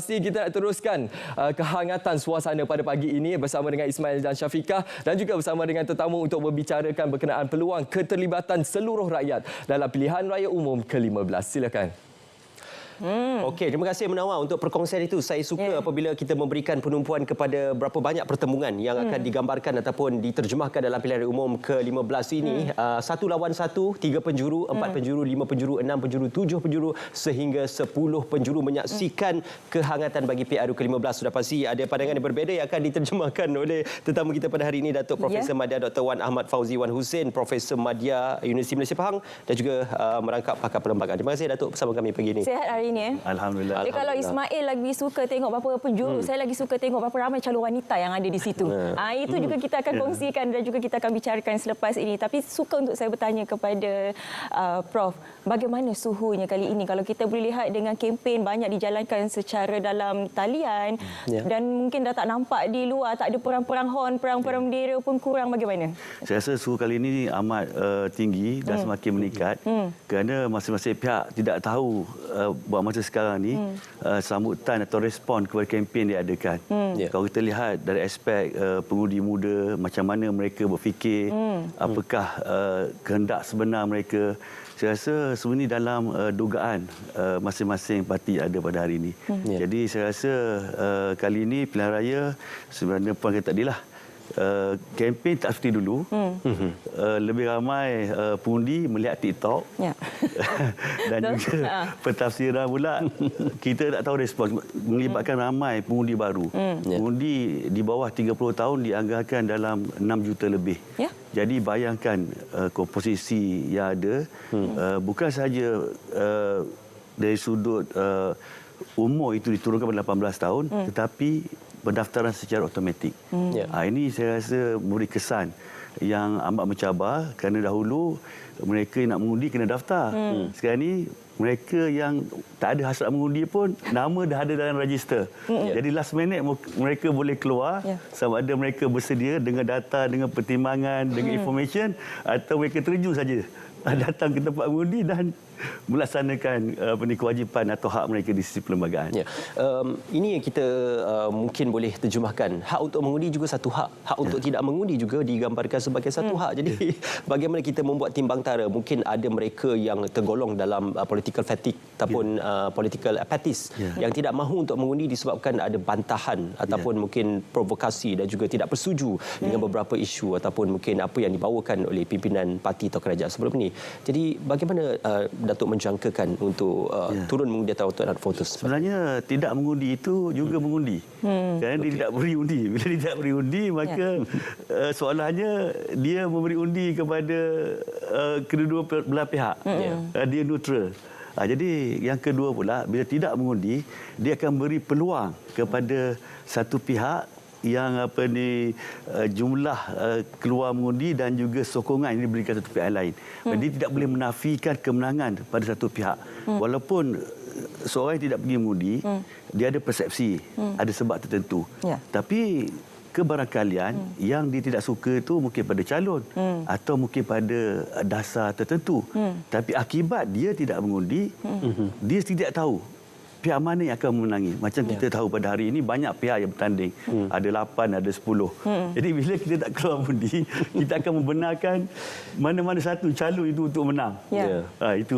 Pasti kita nak teruskan kehangatan suasana pada pagi ini bersama dengan Ismail dan Syafiqah dan juga bersama dengan tetamu untuk membicarakan berkenaan peluang keterlibatan seluruh rakyat dalam pilihan raya umum ke-15. Silakan. Okey, terima kasih Menawar untuk perkongsian itu. Saya suka apabila kita memberikan penumpuan kepada berapa banyak pertemuan yang akan digambarkan ataupun diterjemahkan dalam pilihan raya umum ke-15 ini. 1 lawan 1, 3 penjuru, 4 penjuru, 5 penjuru, 6 penjuru, 7 penjuru sehingga 10 penjuru menyaksikan kehangatan bagi PRU ke-15. Sudah pasti ada pandangan yang berbeza yang akan diterjemahkan oleh tetamu kita pada hari ini, Datuk Profesor Madya Dr. Wan Ahmad Fauzi Wan Hussein, Profesor Madya Universiti Malaysia Pahang dan juga merangkap pakar perlembagaan. Terima kasih Datuk bersama kami pagi ini. Sihat hari ini. Alhamdulillah. Jadi kalau Ismail lagi suka tengok berapa penjuru, saya lagi suka tengok berapa ramai calon wanita yang ada di situ. Itu juga kita akan kongsikan dan juga kita akan bicarakan selepas ini. Tapi suka untuk saya bertanya kepada Prof, bagaimana suhunya kali ini? Kalau kita boleh lihat dengan kempen banyak dijalankan secara dalam talian dan mungkin dah tak nampak di luar, tak ada perang-perang hon, perang-perang bendera pun kurang, bagaimana? Saya rasa suhu kali ini amat tinggi dan semakin meningkat kerana masing-masing pihak tidak tahu buat masa sekarang ni sambutan atau respon kepada kempen diadakan. Kalau kita lihat dari aspek pengundi muda, macam mana mereka berfikir, apakah kehendak sebenar mereka, saya rasa sebenarnya dalam dugaan masing-masing parti ada pada hari ini. Jadi saya rasa kali ini pilihan raya sebenarnya puan kata tadilah kempen tak seperti dulu. Lebih ramai pengundi melihat TikTok dan juga pentafsiran pula kita tak tahu respon melibatkan ramai pengundi baru. Pengundi di bawah 30 tahun dianggarkan dalam 6 juta lebih. Jadi bayangkan komposisi yang ada, bukan sahaja dari sudut umur itu diturunkan pada 18 tahun, tetapi pendaftaran secara automatik. Ini saya rasa memberi kesan yang amat mencabar kerana dahulu mereka nak mengundi kena daftar. Sekarang ni mereka yang tak ada hasrat mengundi pun nama dah ada dalam register. Jadi last minute mereka boleh keluar sama ada mereka bersedia dengan data, dengan pertimbangan, dengan information atau mereka terjun saja datang ke tempat mengundi dan melaksanakan kewajipan atau hak mereka di sisi perlembagaan. Ini yang kita mungkin boleh terjemahkan. Hak untuk mengundi juga satu hak. Hak untuk tidak mengundi juga digambarkan sebagai satu hak. Jadi bagaimana kita membuat timbang tara? Mungkin ada mereka yang tergolong dalam political fatigue ataupun political apathis yang tidak mahu untuk mengundi disebabkan ada bantahan ataupun mungkin provokasi dan juga tidak bersetuju dengan beberapa isu ataupun mungkin apa yang dibawakan oleh pimpinan parti atau kerajaan sebelum ini. Jadi bagaimana Datuk menjangkakan untuk turun mengundi atau untuk voters? Sebenarnya tidak mengundi itu juga mengundi. Kerana dia tidak beri undi. Bila dia tidak beri undi, maka soalannya dia memberi undi kepada kedua belah pihak. Dia neutral. Jadi yang kedua pula, bila tidak mengundi, dia akan beri peluang kepada satu pihak yang jumlah keluar mengundi dan juga sokongan yang diberikan satu pihak lain. Dia tidak boleh menafikan kemenangan pada satu pihak. Walaupun seorang yang tidak pergi mengundi, dia ada persepsi, ada sebab tertentu. Tapi kebarangkalian yang dia tidak suka itu mungkin pada calon atau mungkin pada dasar tertentu. Tapi akibat dia tidak mengundi, dia tidak tahu pihak mana yang akan memenangi. Macam kita tahu pada hari ini banyak pihak yang bertanding. Ada 8, ada 10. Jadi bila kita tak keluar undi, kita akan membenarkan mana-mana satu calon itu untuk menang. Itu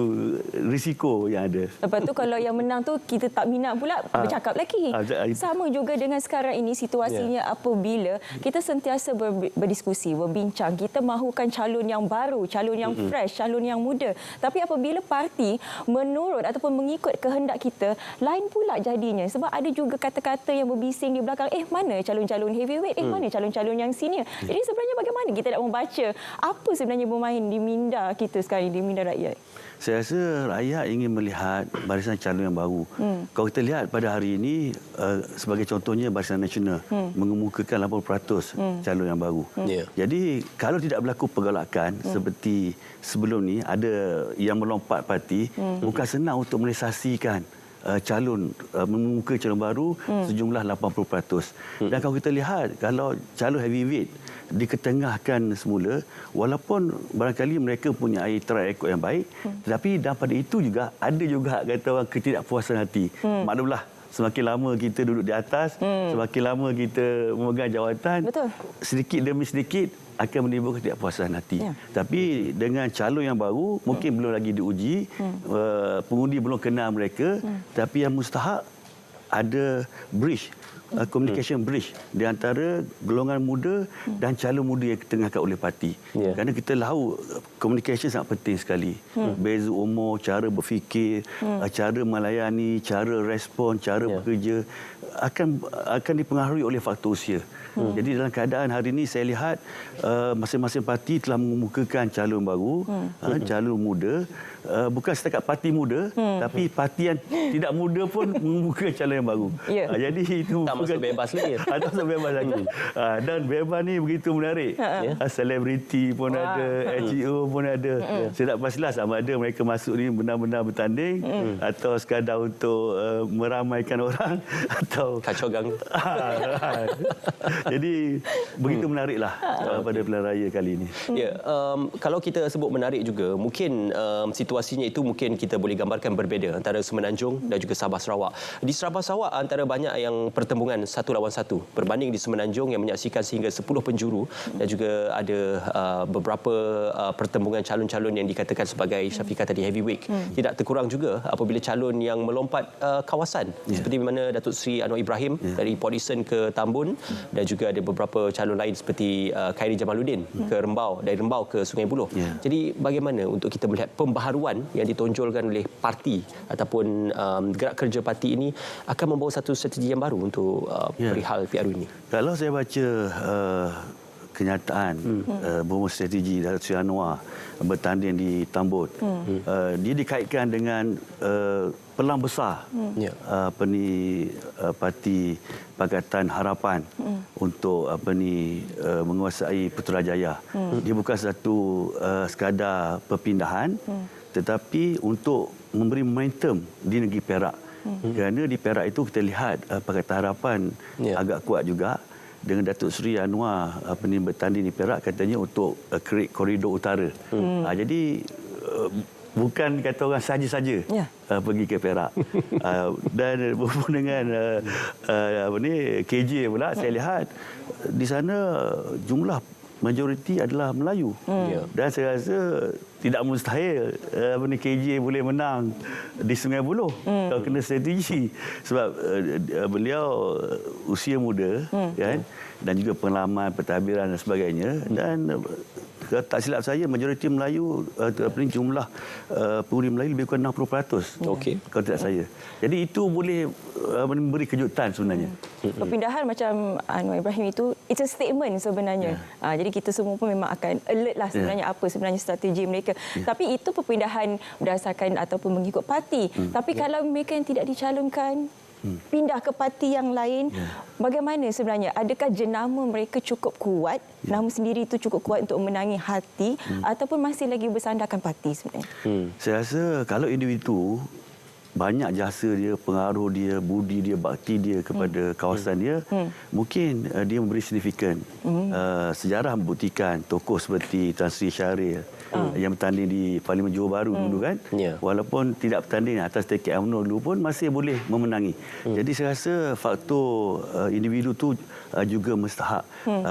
risiko yang ada. Lepas tu kalau yang menang tu kita tak minat pula bercakap lagi. Sama juga dengan sekarang ini situasinya apabila kita sentiasa berdiskusi, berbincang. Kita mahukan calon yang baru, calon yang fresh, calon yang muda. Tapi apabila parti menurut ataupun mengikut kehendak kita, lain pula jadinya. Sebab ada juga kata-kata yang berbising di belakang, mana calon-calon heavyweight, mana calon-calon yang senior. Jadi sebenarnya bagaimana kita nak membaca apa sebenarnya bermain di minda kita sekarang, di minda rakyat? Saya rasa rakyat ingin melihat barisan calon yang baru. Kalau kita lihat pada hari ini, sebagai contohnya Barisan Nasional mengemukakan 80% calon yang baru. Jadi kalau tidak berlaku pergolakan seperti sebelum ni, ada yang melompat parti, bukan senang untuk merealisasikan calon mengemuka calon baru sejumlah 80%. Dan kalau kita lihat, kalau calon heavyweight diketengahkan semula, walaupun barangkali mereka punya track record yang baik, tetapi daripada itu juga ada juga kata orang ketidakpuasan hati. Maklumlah semakin lama kita duduk di atas, semakin lama kita memegang jawatan, Betul. sedikit demi sedikit akan menimbulkan ketidakpuasan hati. Ya. Tapi dengan calon yang baru, mungkin belum lagi diuji, pengundi belum kenal mereka, tapi yang mustahak ada bridge, communication bridge di antara golongan muda dan calon muda yang ditengahkan oleh parti. Ya. Kerana kita tahu communication sangat penting sekali. Beza umur, cara berfikir, cara melayani, cara respon, cara bekerja akan dipengaruhi oleh faktor usia. Jadi dalam keadaan hari ini saya lihat masing-masing parti telah mengemukakan calon baru, calon muda. Bukan setakat parti muda, tapi parti yang tidak muda pun mengemukakan calon yang baru. Ya. Jadi itu Tak masuk bebas lagi. tak masuk bebas lagi. Dan bebas ni begitu menarik. Selebriti pun ada, NGO pun ada. Saya tak pastilah sama ada mereka masuk ni benar-benar bertanding atau sekadar untuk meramaikan orang atau Kacau gang. Jadi begitu menariklah pada pilihan raya kali ini. Ya, kalau kita sebut menarik juga, mungkin situasinya itu mungkin kita boleh gambarkan berbeza antara Semenanjung dan juga Sabah Sarawak. Di Sabah Sarawak antara banyak yang pertembungan satu lawan satu berbanding di Semenanjung yang menyaksikan sehingga 10 penjuru dan juga ada beberapa pertembungan calon-calon yang dikatakan sebagai Syafiqah tadi heavyweight. Tidak terkurang juga apabila calon yang melompat kawasan seperti mana Datuk Seri Anwar Ibrahim dari Port Dickson ke Tambun dan juga ada beberapa calon lain seperti Khairi Jamaluddin ke Rembau, dari Rembau ke Sungai Buloh. Jadi bagaimana untuk kita melihat pembaharuan yang ditonjolkan oleh parti ataupun gerak kerja parti ini akan membawa satu strategi yang baru untuk perihal PRU ini? Kalau saya baca kenyataan beberapa strategi Datuk Seri Anwar bertanding di Tambun, dia dikaitkan dengan pelang besar parti Pakatan Harapan untuk menguasai Putrajaya. Dia bukan satu sekadar perpindahan, tetapi untuk memberi momentum di negeri Perak. Kerana di Perak itu kita lihat Pakatan Harapan agak kuat juga. Dengan Datuk Seri Anwar bertanding di Perak katanya untuk create koridor utara. Jadi bukan kata orang saja-saja pergi ke Perak. Dan berhubung dengan KJ pula, saya lihat di sana jumlah majoriti adalah Melayu. Dan saya rasa tidak mustahil KJ boleh menang di Sungai Buloh kalau kena strategi. Sebab beliau usia muda kan, dan juga pengalaman pentadbiran dan sebagainya. Dan tak silap saya, majoriti Melayu, jumlah pengundi Melayu lebih kurang 60%. Kalau tidak saya. Jadi itu boleh memberi kejutan sebenarnya. Perpindahan macam Anwar Ibrahim itu, it's a statement sebenarnya. Jadi kita semua pun memang akan alert lah sebenarnya apa sebenarnya strategi mereka. Tapi itu perpindahan berdasarkan ataupun mengikut parti. Tapi kalau mereka yang tidak dicalonkan, pindah ke parti yang lain, bagaimana sebenarnya? Adakah jenama mereka cukup kuat, nama sendiri itu cukup kuat untuk menangi hati, ataupun masih lagi bersandarkan parti sebenarnya? Saya rasa kalau individu, banyak jasa dia, pengaruh dia, budi dia, bakti dia kepada kawasan dia, mungkin dia memberi signifikan. Sejarah membuktikan tokoh seperti Tan Sri Syahril yang bertanding di Parlimen Johor Bahru dulu kan, walaupun tidak bertanding atas tiket UMNO dulu pun masih boleh memenangi. Jadi saya rasa faktor individu tu juga mustahak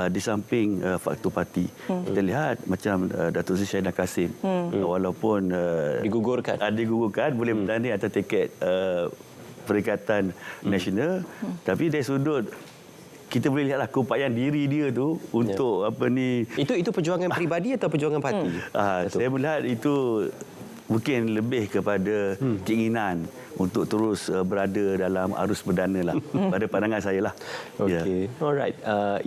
di samping faktor parti. Kita lihat macam Datuk Seri Syahidah Kasim, walaupun digugurkan boleh bertanding atas tiket Perikatan Nasional, tapi dari sudut kita boleh lihatlah keupayaan diri dia tu untuk Itu perjuangan peribadi atau perjuangan parti? Saya melihat itu mungkin lebih kepada keinginan untuk terus berada dalam arus perdana lah, pada pandangan saya lah. Okey, alright.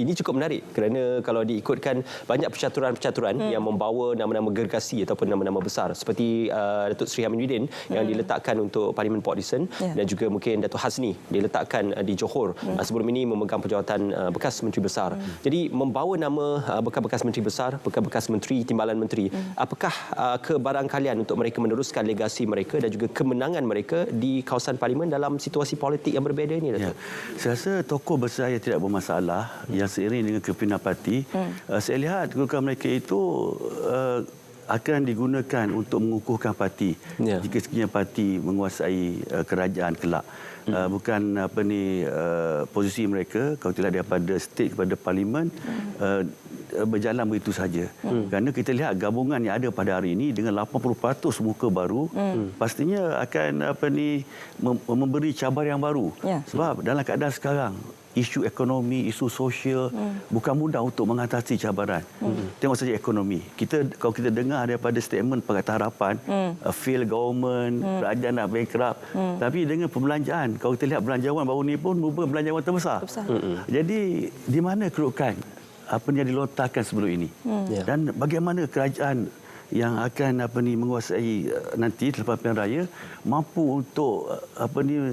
Ini cukup menarik kerana kalau diikutkan banyak percaturan-percaturan yang membawa nama-nama gergasi ataupun nama-nama besar seperti Datuk Seri Hamiduddin yang diletakkan untuk Parlimen Port Dickson dan juga mungkin Datuk Hazni diletakkan di Johor. Sebelum ini memegang penjawatan bekas Menteri Besar. Jadi membawa nama bekas-bekas Menteri Besar, bekas-bekas Menteri, Timbalan Menteri. Apakah kebarang kalian untuk mereka meneruskan legasi mereka dan juga kemenangan mereka di kawasan Parlimen dalam situasi politik yang berbeza ini, Datuk? Saya rasa tokoh besar yang tidak bermasalah yang seiring dengan kepimpinan parti, saya lihat kedudukan mereka itu akan digunakan untuk mengukuhkan parti jika sekiranya parti menguasai kerajaan kelak. bukan posisi mereka kalau tidak daripada state kepada parlimen berjalan begitu saja. Kerana kita lihat gabungan yang ada pada hari ini dengan 80% muka baru pastinya akan memberi cabaran yang baru. Sebab dalam keadaan sekarang isu ekonomi, isu sosial bukan mudah untuk mengatasi cabaran. Tengok saja ekonomi. Kalau kita dengar daripada statement Pakatan Harapan, fail government, kerajaan nak bankrupt. Tapi dengan pembelanjaan, kalau kita lihat belanjawan baru ni pun merupakan belanjawan terbesar. Jadi di mana kerugian yang dilontarkan sebelum ini? Dan bagaimana kerajaan yang akan menguasai nanti selepas pilihan raya mampu untuk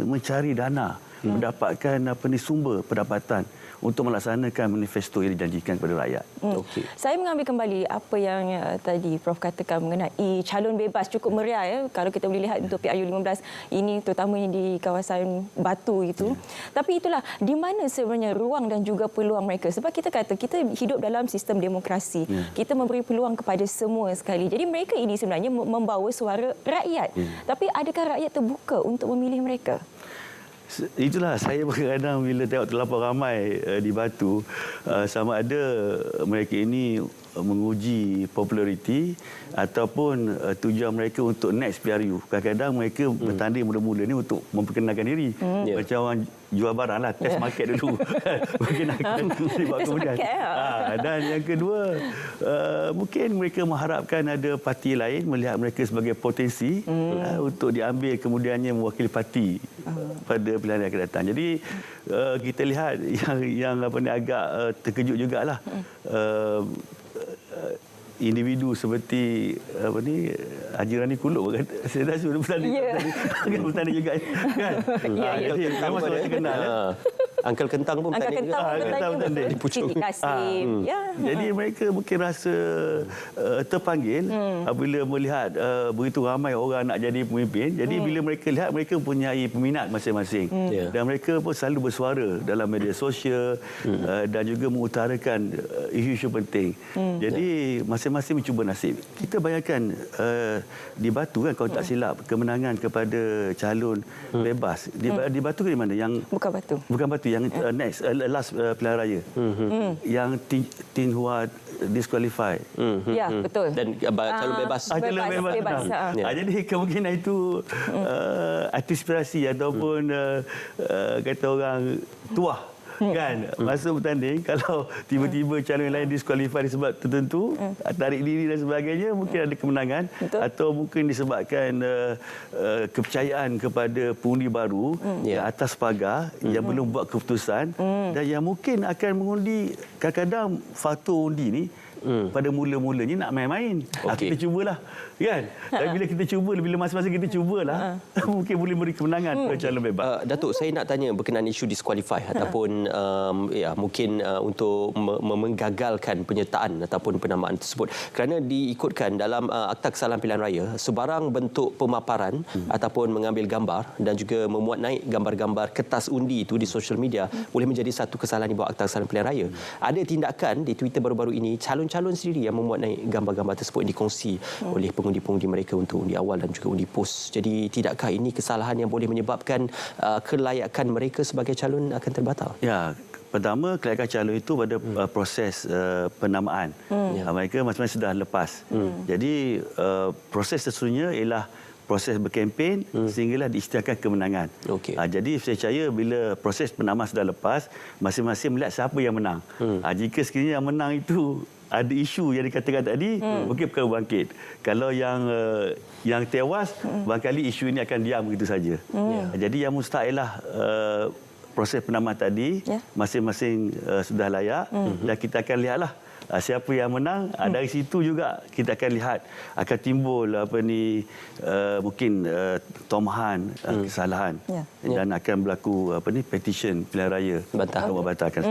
mencari dana, mendapatkan sumber pendapatan untuk melaksanakan manifesto yang dijanjikan kepada rakyat. Okey. Saya mengambil kembali apa yang tadi Prof katakan mengenai calon bebas cukup meriah ya. Kalau kita boleh lihat untuk PRU15 ini terutamanya di kawasan Batu itu. Tapi itulah di mana sebenarnya ruang dan juga peluang mereka. Sebab kita kata kita hidup dalam sistem demokrasi. Kita memberi peluang kepada semua sekali. Jadi mereka ini sebenarnya membawa suara rakyat. Tapi adakah rakyat terbuka untuk memilih mereka? Itulah saya kadang-kadang bila tengok terlampau ramai di Batu, sama ada mereka ini menguji populariti ataupun tujuan mereka untuk next PRU. Kadang-kadang mereka bertanding mula-mula ni untuk memperkenalkan diri. Macam orang jual barang lah, test market dulu. Mungkin akan dibuat kemudian. Dan yang kedua, mungkin mereka mengharapkan ada parti lain melihat mereka sebagai potensi untuk diambil kemudiannya mewakili parti pada pilihan yang akan datang. Jadi kita lihat yang agak terkejut jugalah. Individu seperti Haji Rani Kulub kata saya dah sudah bertanding juga kan. Jadi memang sudah terkenal. Uncle Kentang pun bertanding. Jadi mereka mungkin rasa terpanggil apabila melihat begitu ramai orang nak jadi pemimpin. Jadi bila mereka lihat mereka mempunyai peminat masing-masing. Dan mereka pun selalu bersuara dalam media sosial dan juga mengutarakan isu-isu penting. Jadi masing-masing mencuba nasib. Kita bayangkan di Batu kan kalau tak silap kemenangan kepada calon bebas. Di Batu ke di mana? Yang Bukan Batu yang next last pilihan raya. Yang Tin Hua disqualify. Ya, betul. Dan calon bebas. Bebas. Jadi kemungkinan itu antisipasi ataupun kata orang tuah kan masa bertanding kalau tiba-tiba calon lain disqualify disebab tertentu tarik diri dan sebagainya mungkin ada kemenangan. Atau mungkin disebabkan kepercayaan kepada pengundi baru atas pagar yang belum buat keputusan dan yang mungkin akan mengundi kadang-kadang faktor undi ni pada mula-mulanya nak main-main. Kita cubalah kan. Dan bila kita cuba, bila masa-masa kita cubalah mungkin boleh beri kemenangan kepada calon bebas. Datuk, saya nak tanya berkenaan isu disqualify ataupun mungkin untuk menggagalkan penyertaan ataupun penamaan tersebut. Kerana diikutkan dalam Akta Kesalahan Pilihan Raya, sebarang bentuk pemaparan ataupun mengambil gambar dan juga memuat naik gambar-gambar kertas undi itu di sosial media boleh menjadi satu kesalahan di bawah Akta Kesalahan Pilihan Raya. Ada tindakan di Twitter baru-baru ini calon-calon sendiri yang memuat naik gambar-gambar tersebut dikongsi oleh pengundi-pengundi mereka untuk undi awal dan juga undi pos. Jadi tidakkah ini kesalahan yang boleh menyebabkan kelayakan mereka sebagai calon akan terbatal? Ya, pertama kelayakan calon itu pada proses penamaan. Mereka masing-masing sudah lepas. Jadi proses sesungguhnya ialah proses berkempen sehinggalah diisytiharkan kemenangan. Jadi saya percaya bila proses penamaan sudah lepas, masing-masing melihat siapa yang menang. Jika sekiranya yang menang itu ada isu yang dikatakan tadi, mungkin perkara bangkit. Kalau yang tewas, barangkali isu ini akan diam begitu saja. Jadi yang mustahil ialah proses penamaan tadi, masing-masing sudah layak dan kita akan lihatlah siapa yang menang. Dari situ juga kita akan lihat akan timbul mungkin tomahan kesalahan dan akan berlaku petition pilihan raya untuk membatalkan.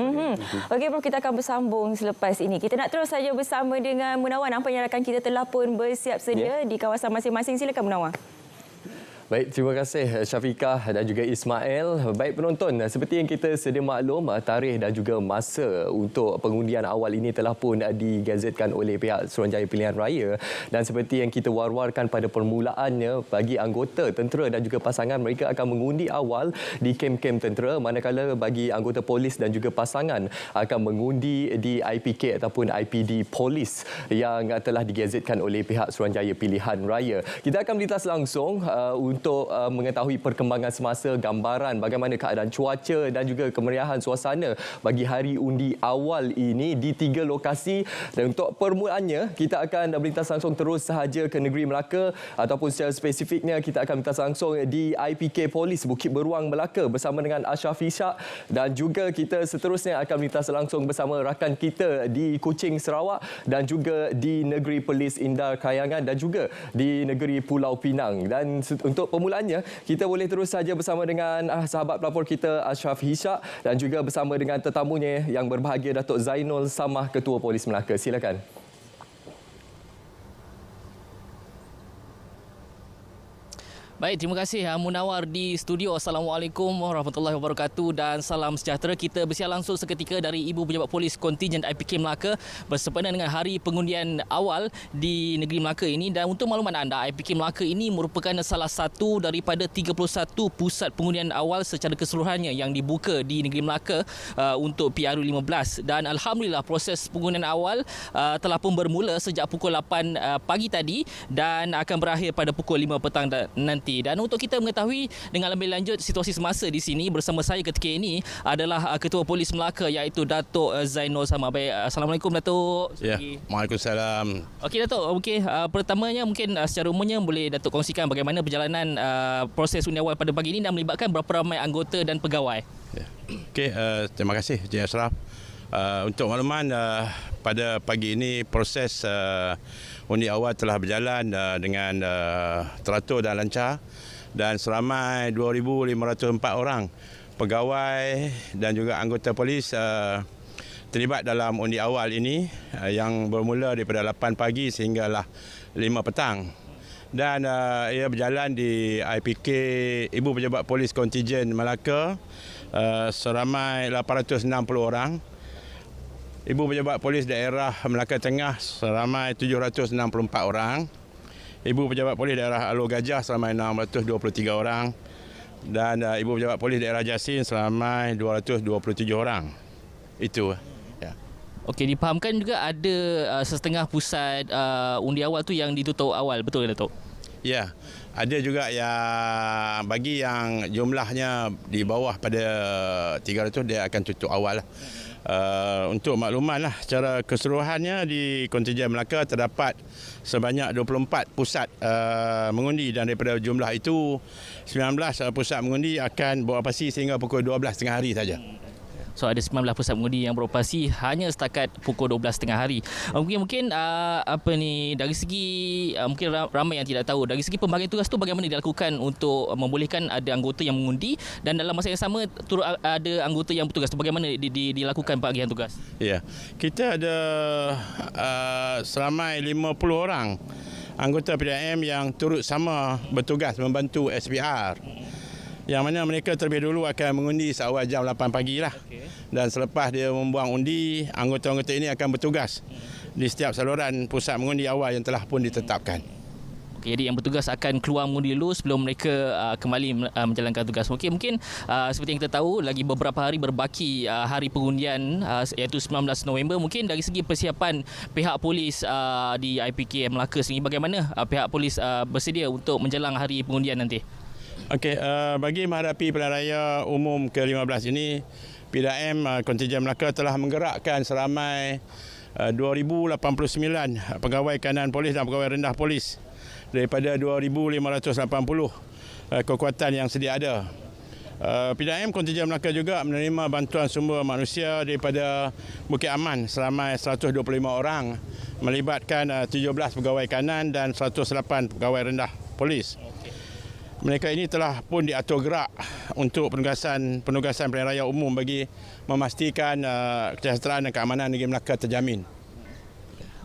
Okey Prof, kita akan bersambung selepas ini. Kita nak terus saja bersama dengan Munawan. Apa yang akan kita telah pun bersiap sedia di kawasan masing-masing. Silakan Munawan. Baik, terima kasih Syafiqah dan juga Ismail. Baik penonton, seperti yang kita sedia maklum, tarikh dan juga masa untuk pengundian awal ini telah pun digazetkan oleh pihak Suruhanjaya Pilihan Raya, dan seperti yang kita war-warkan pada permulaannya, bagi anggota tentera dan juga pasangan, mereka akan mengundi awal di kem-kem tentera, manakala bagi anggota polis dan juga pasangan akan mengundi di IPK ataupun IPD Polis yang telah digazetkan oleh pihak Suruhanjaya Pilihan Raya. Kita akan melintas langsung untuk mengetahui perkembangan semasa, gambaran bagaimana keadaan cuaca dan juga kemeriahan suasana bagi hari undi awal ini di 3 lokasi. Dan untuk permulaannya, kita akan melintas langsung terus sahaja ke negeri Melaka, ataupun secara spesifiknya kita akan melintas langsung di IPK Polis Bukit Beruang Melaka bersama dengan Ashraf Ishak, dan juga kita seterusnya akan melintas langsung bersama rakan kita di Kuching, Sarawak, dan juga di negeri Perlis Indar Kayangan, dan juga di negeri Pulau Pinang. Dan untuk permulaannya, kita boleh terus saja bersama dengan sahabat pelapor kita Ashraf Ishak, dan juga bersama dengan tetamunya yang berbahagia, Datuk Zainul Samah, Ketua Polis Melaka. Silakan. Baik, terima kasih Munawar di studio. Assalamualaikum warahmatullahi wabarakatuh dan salam sejahtera. Kita bersiar langsung seketika dari Ibu Pejabat Polis Kontingen IPK Melaka bersempena dengan hari pengundian awal di negeri Melaka ini. Dan untuk makluman anda, IPK Melaka ini merupakan salah satu daripada 31 pusat pengundian awal secara keseluruhannya yang dibuka di negeri Melaka untuk PRU15. Dan alhamdulillah proses pengundian awal telah pun bermula sejak pukul 8 pagi tadi dan akan berakhir pada pukul 5 petang nanti. Dan untuk kita mengetahui dengan lebih lanjut situasi semasa di sini, bersama saya ketika ini adalah Ketua Polis Melaka, iaitu Datuk Zainul Samah. Baik, Assalamualaikum Datuk. Ya, Waalaikumsalam. Okey Datuk, pertamanya mungkin secara umumnya boleh Datuk kongsikan bagaimana perjalanan proses undi awal pada pagi ini dan melibatkan berapa ramai anggota dan pegawai. Ya. Okey, terima kasih Encik Ashraf. Untuk makluman, pada pagi ini proses undi awal telah berjalan dengan teratur dan lancar, dan seramai 2,504 orang pegawai dan juga anggota polis terlibat dalam undi awal ini yang bermula daripada 8 pagi sehinggalah 5 petang. Dan ia berjalan di IPK Ibu Pejabat Polis Kontingen Melaka seramai 860 orang. Ibu Pejabat Polis Daerah Melaka Tengah seramai 764 orang. Ibu Pejabat Polis Daerah Alor Gajah seramai 623 orang. Dan Ibu Pejabat Polis Daerah Jasin seramai 227 orang. Itu. Ya. Okey, dipahamkan juga ada setengah pusat undi awal tu yang ditutup awal. Betul ke Datuk? Ya, ada juga yang bagi yang jumlahnya di bawah pada 300 dia akan tutup awal. Untuk makluman secara keseluruhannya di kontingen Melaka terdapat sebanyak 24 pusat mengundi, dan daripada jumlah itu 19 pusat mengundi akan beroperasi sehingga pukul 12 tengah hari saja. So ada 19 pusat mengundi yang beroperasi hanya setakat pukul 12 tengah hari. Mungkin dari segi mungkin ramai yang tidak tahu, dari segi pembagian tugas tu bagaimana dilakukan untuk membolehkan ada anggota yang mengundi dan dalam masa yang sama turut ada anggota yang bertugas tu, bagaimana dilakukan pembagian tugas? Ya, kita ada seramai 50 orang anggota PDAM yang turut sama bertugas membantu SPR. Yang mana mereka terlebih dulu akan mengundi seawal jam 8 pagi lah. Dan selepas dia membuang undi, anggota-anggota ini akan bertugas di setiap saluran pusat mengundi awal yang telah pun ditetapkan. Okey, jadi yang bertugas akan keluar mengundi dulu sebelum mereka kembali menjalankan tugas. Okey, mungkin seperti yang kita tahu, lagi beberapa hari berbaki hari pengundian iaitu 19 November. Mungkin dari segi persiapan pihak polis di IPK Melaka sendiri, bagaimana pihak polis bersedia untuk menjelang hari pengundian nanti? Okey, bagi menghadapi pilihan raya umum ke-15 ini, PDAM Kontingen Melaka telah menggerakkan seramai 2,089 pegawai kanan polis dan pegawai rendah polis daripada 2,580 kekuatan yang sedia ada. PDAM Kontingen Melaka juga menerima bantuan sumber manusia daripada Bukit Aman seramai 125 orang, melibatkan 17 pegawai kanan dan 108 pegawai rendah polis. Mereka ini telah pun diatur gerak untuk penugasan pilihan raya umum bagi memastikan kesejahteraan dan keamanan negeri Melaka terjamin.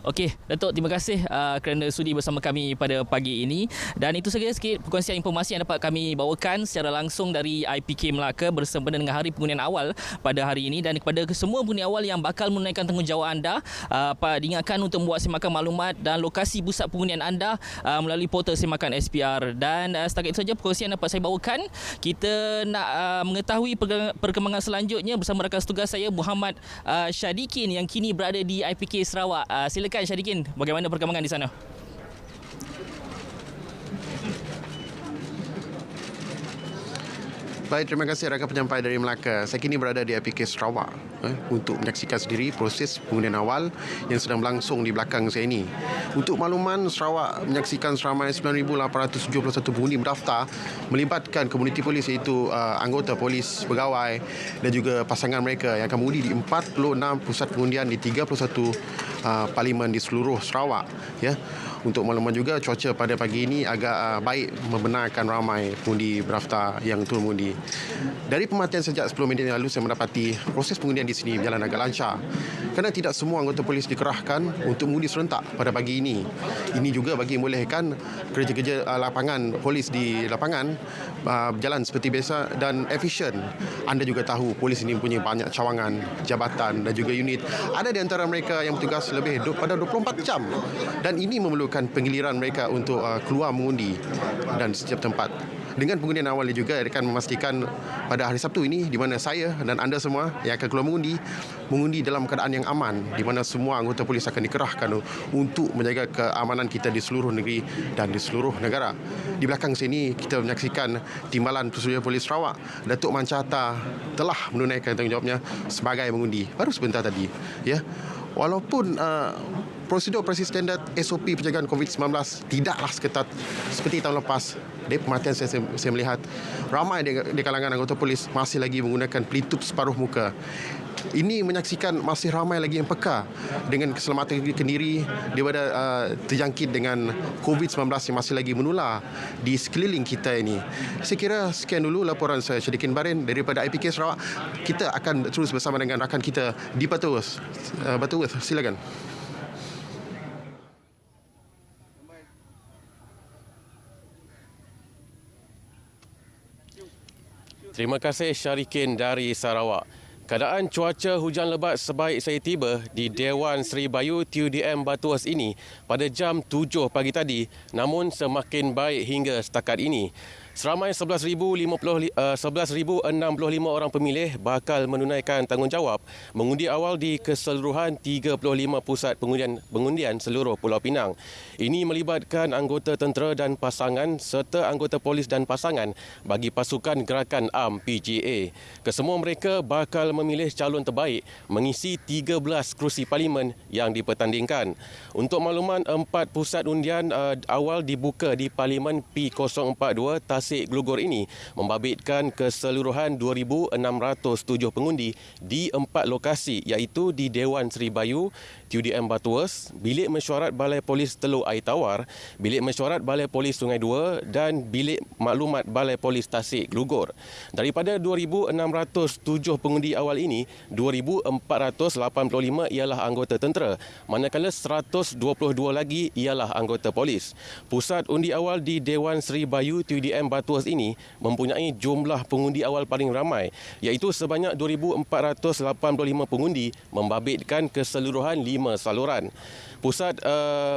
Okey, Datuk, terima kasih kerana sudi bersama kami pada pagi ini. Dan itu sahaja sikit perkongsian informasi yang dapat kami bawakan secara langsung dari IPK Melaka bersempena dengan hari pengundian awal pada hari ini. Dan kepada semua pengundi awal yang bakal menunaikan tanggungjawab anda, diingatkan untuk membuat semakan maklumat dan lokasi pusat pengundian anda melalui portal semakan SPR. Dan setakat itu saja perkongsian dapat saya bawakan. Kita nak mengetahui perkembangan selanjutnya bersama rakan setugas saya Muhammad Syadikin yang kini berada di IPK Sarawak. Silakan Syadikin, bagaimana perkembangan di sana? Baik, terima kasih rakan penyampai dari Melaka. Saya kini berada di IPK Sarawak untuk menyaksikan sendiri proses pengundian awal yang sedang berlangsung di belakang saya ini. Untuk makluman, Sarawak menyaksikan seramai 9,871 pengundi berdaftar melibatkan komuniti polis iaitu anggota polis, pegawai dan juga pasangan mereka yang akan mengundi di 46 pusat pengundian di 31 parlimen di seluruh Sarawak. Ya. Untuk makluman juga, cuaca pada pagi ini agak baik membenarkan ramai pengundi berdaftar yang turun mengundi. Dari pemerhatian sejak 10 minit yang lalu, saya mendapati proses pengundian di sini berjalan agak lancar. Kerana tidak semua anggota polis dikerahkan untuk mengundi serentak pada pagi ini. Ini juga bagi membolehkan kerja-kerja lapangan polis di lapangan berjalan seperti biasa dan efisien. Anda juga tahu polis ini mempunyai banyak cawangan, jabatan dan juga unit. Ada di antara mereka yang bertugas lebih pada 24 jam dan ini memerlukan penggiliran mereka untuk keluar mengundi dan setiap tempat. Dengan pengundian awal ini juga akan memastikan pada hari Sabtu ini di mana saya dan anda semua yang akan keluar mengundi dalam keadaan yang aman, di mana semua anggota polis akan dikerahkan untuk menjaga keamanan kita di seluruh negeri dan di seluruh negara. Di belakang sini kita menyaksikan Timbalan Prosedur Polis Sarawak, Datuk Mancata telah menunaikan tanggungjawabnya sebagai mengundi baru sebentar tadi. Ya. Walaupun prosedur standard SOP penjagaan COVID-19 tidaklah seketat seperti tahun lepas, dari pemerhatian saya melihat ramai di kalangan anggota polis masih lagi menggunakan pelitup separuh muka. Ini menyaksikan masih ramai lagi yang peka dengan keselamatan diri daripada terjangkit dengan COVID-19 yang masih lagi menular di sekeliling kita ini. Saya kira sekian dulu laporan saya, Syadikin Barin daripada IPK Sarawak. Kita akan terus bersama dengan rakan kita di Butterworth. Silakan. Terima kasih Syarikin dari Sarawak. Keadaan cuaca hujan lebat sebaik saya tiba di Dewan Seri Bayu TUDM Butterworth ini pada jam 7 pagi tadi, namun semakin baik hingga setakat ini. Seramai 11,065 orang pemilih bakal menunaikan tanggungjawab mengundi awal di keseluruhan 35 pusat pengundian seluruh Pulau Pinang. Ini melibatkan anggota tentera dan pasangan serta anggota polis dan pasangan bagi pasukan Gerakan Am PGA. Kesemua mereka bakal memilih calon terbaik mengisi 13 kerusi parlimen yang dipertandingkan. Untuk makluman, 4 pusat undian awal dibuka di Parlimen P042 Tasik Glugor ini membabitkan keseluruhan 2,607 pengundi di 4 lokasi iaitu di Dewan Seri Bayu TUDM Butterworth, Bilik Mesyuarat Balai Polis Teluk Air Tawar, Bilik Mesyuarat Balai Polis Sungai Dua dan Bilik Maklumat Balai Polis Tasik Glugor. Daripada 2,607 pengundi awal ini, 2,485 ialah anggota tentera, manakala 122 lagi ialah anggota polis. Pusat undi awal di Dewan Seri Bayu TUDM Butterworth ini mempunyai jumlah pengundi awal paling ramai, iaitu sebanyak 2,485 pengundi membabitkan keseluruhan 5 saluran. Pusat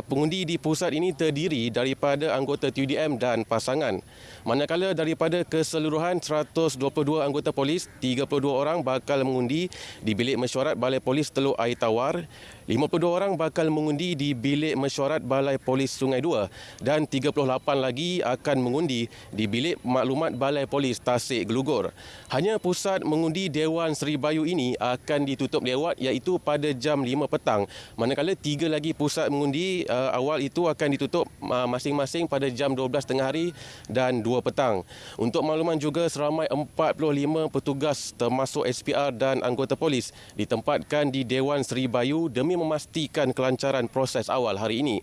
pengundi di pusat ini terdiri daripada anggota TUDM dan pasangan. Manakala daripada keseluruhan 122 anggota polis, 32 orang bakal mengundi di Bilik Mesyuarat Balai Polis Teluk Air Tawar, 52 orang bakal mengundi di Bilik Mesyuarat Balai Polis Sungai Dua dan 38 lagi akan mengundi di Bilik Maklumat Balai Polis Tasik Glugor. Hanya pusat mengundi Dewan Seri Bayu ini akan ditutup lewat iaitu pada jam 5 petang. Manakala 3 lagi pusat mengundi awal itu akan ditutup masing-masing pada jam 12 tengah hari dan 2 petang. Untuk makluman juga, seramai 45 petugas termasuk SPR dan anggota polis ditempatkan di Dewan Seri Bayu demi memastikan kelancaran proses awal hari ini.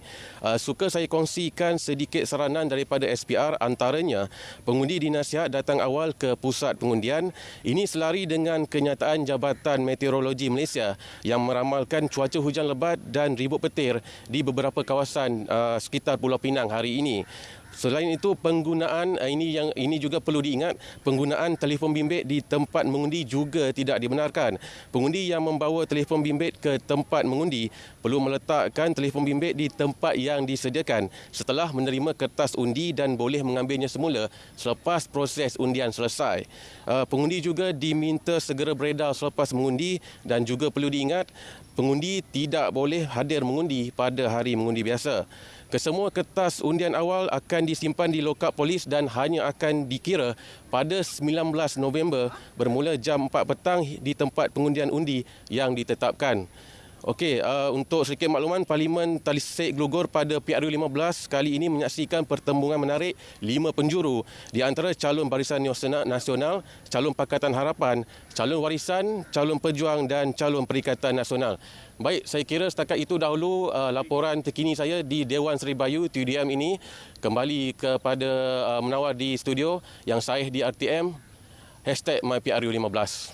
Suka saya kongsikan sedikit saranan daripada SPR, antaranya pengundi dinasihat datang awal ke pusat pengundian. Ini selari dengan kenyataan Jabatan Meteorologi Malaysia yang meramalkan cuaca hujan lebat dan ribut petang dimontir di beberapa kawasan sekitar Pulau Pinang hari ini. Selain itu, penggunaan ini juga perlu diingat, penggunaan telefon bimbit di tempat mengundi juga tidak dibenarkan. Pengundi yang membawa telefon bimbit ke tempat mengundi perlu meletakkan telefon bimbit di tempat yang disediakan setelah menerima kertas undi dan boleh mengambilnya semula selepas proses undian selesai. Pengundi juga diminta segera beredar selepas mengundi dan juga perlu diingat, pengundi tidak boleh hadir mengundi pada hari mengundi biasa. Kesemua kertas undian awal akan disimpan di lokap polis dan hanya akan dikira pada 19 November bermula jam 4 petang di tempat pengundian undi yang ditetapkan. Okey, untuk sedikit makluman, Parlimen Talisik Glogor pada PRU 15 kali ini menyaksikan pertembungan menarik 5 penjuru di antara calon Barisan Nasional, calon Pakatan Harapan, calon Warisan, calon Pejuang dan calon Perikatan Nasional. Baik, saya kira setakat itu dahulu laporan terkini saya di Dewan Seri Bayu TUDM ini. Kembali kepada Munawar di studio, yang saya di RTM, #MyPRU15.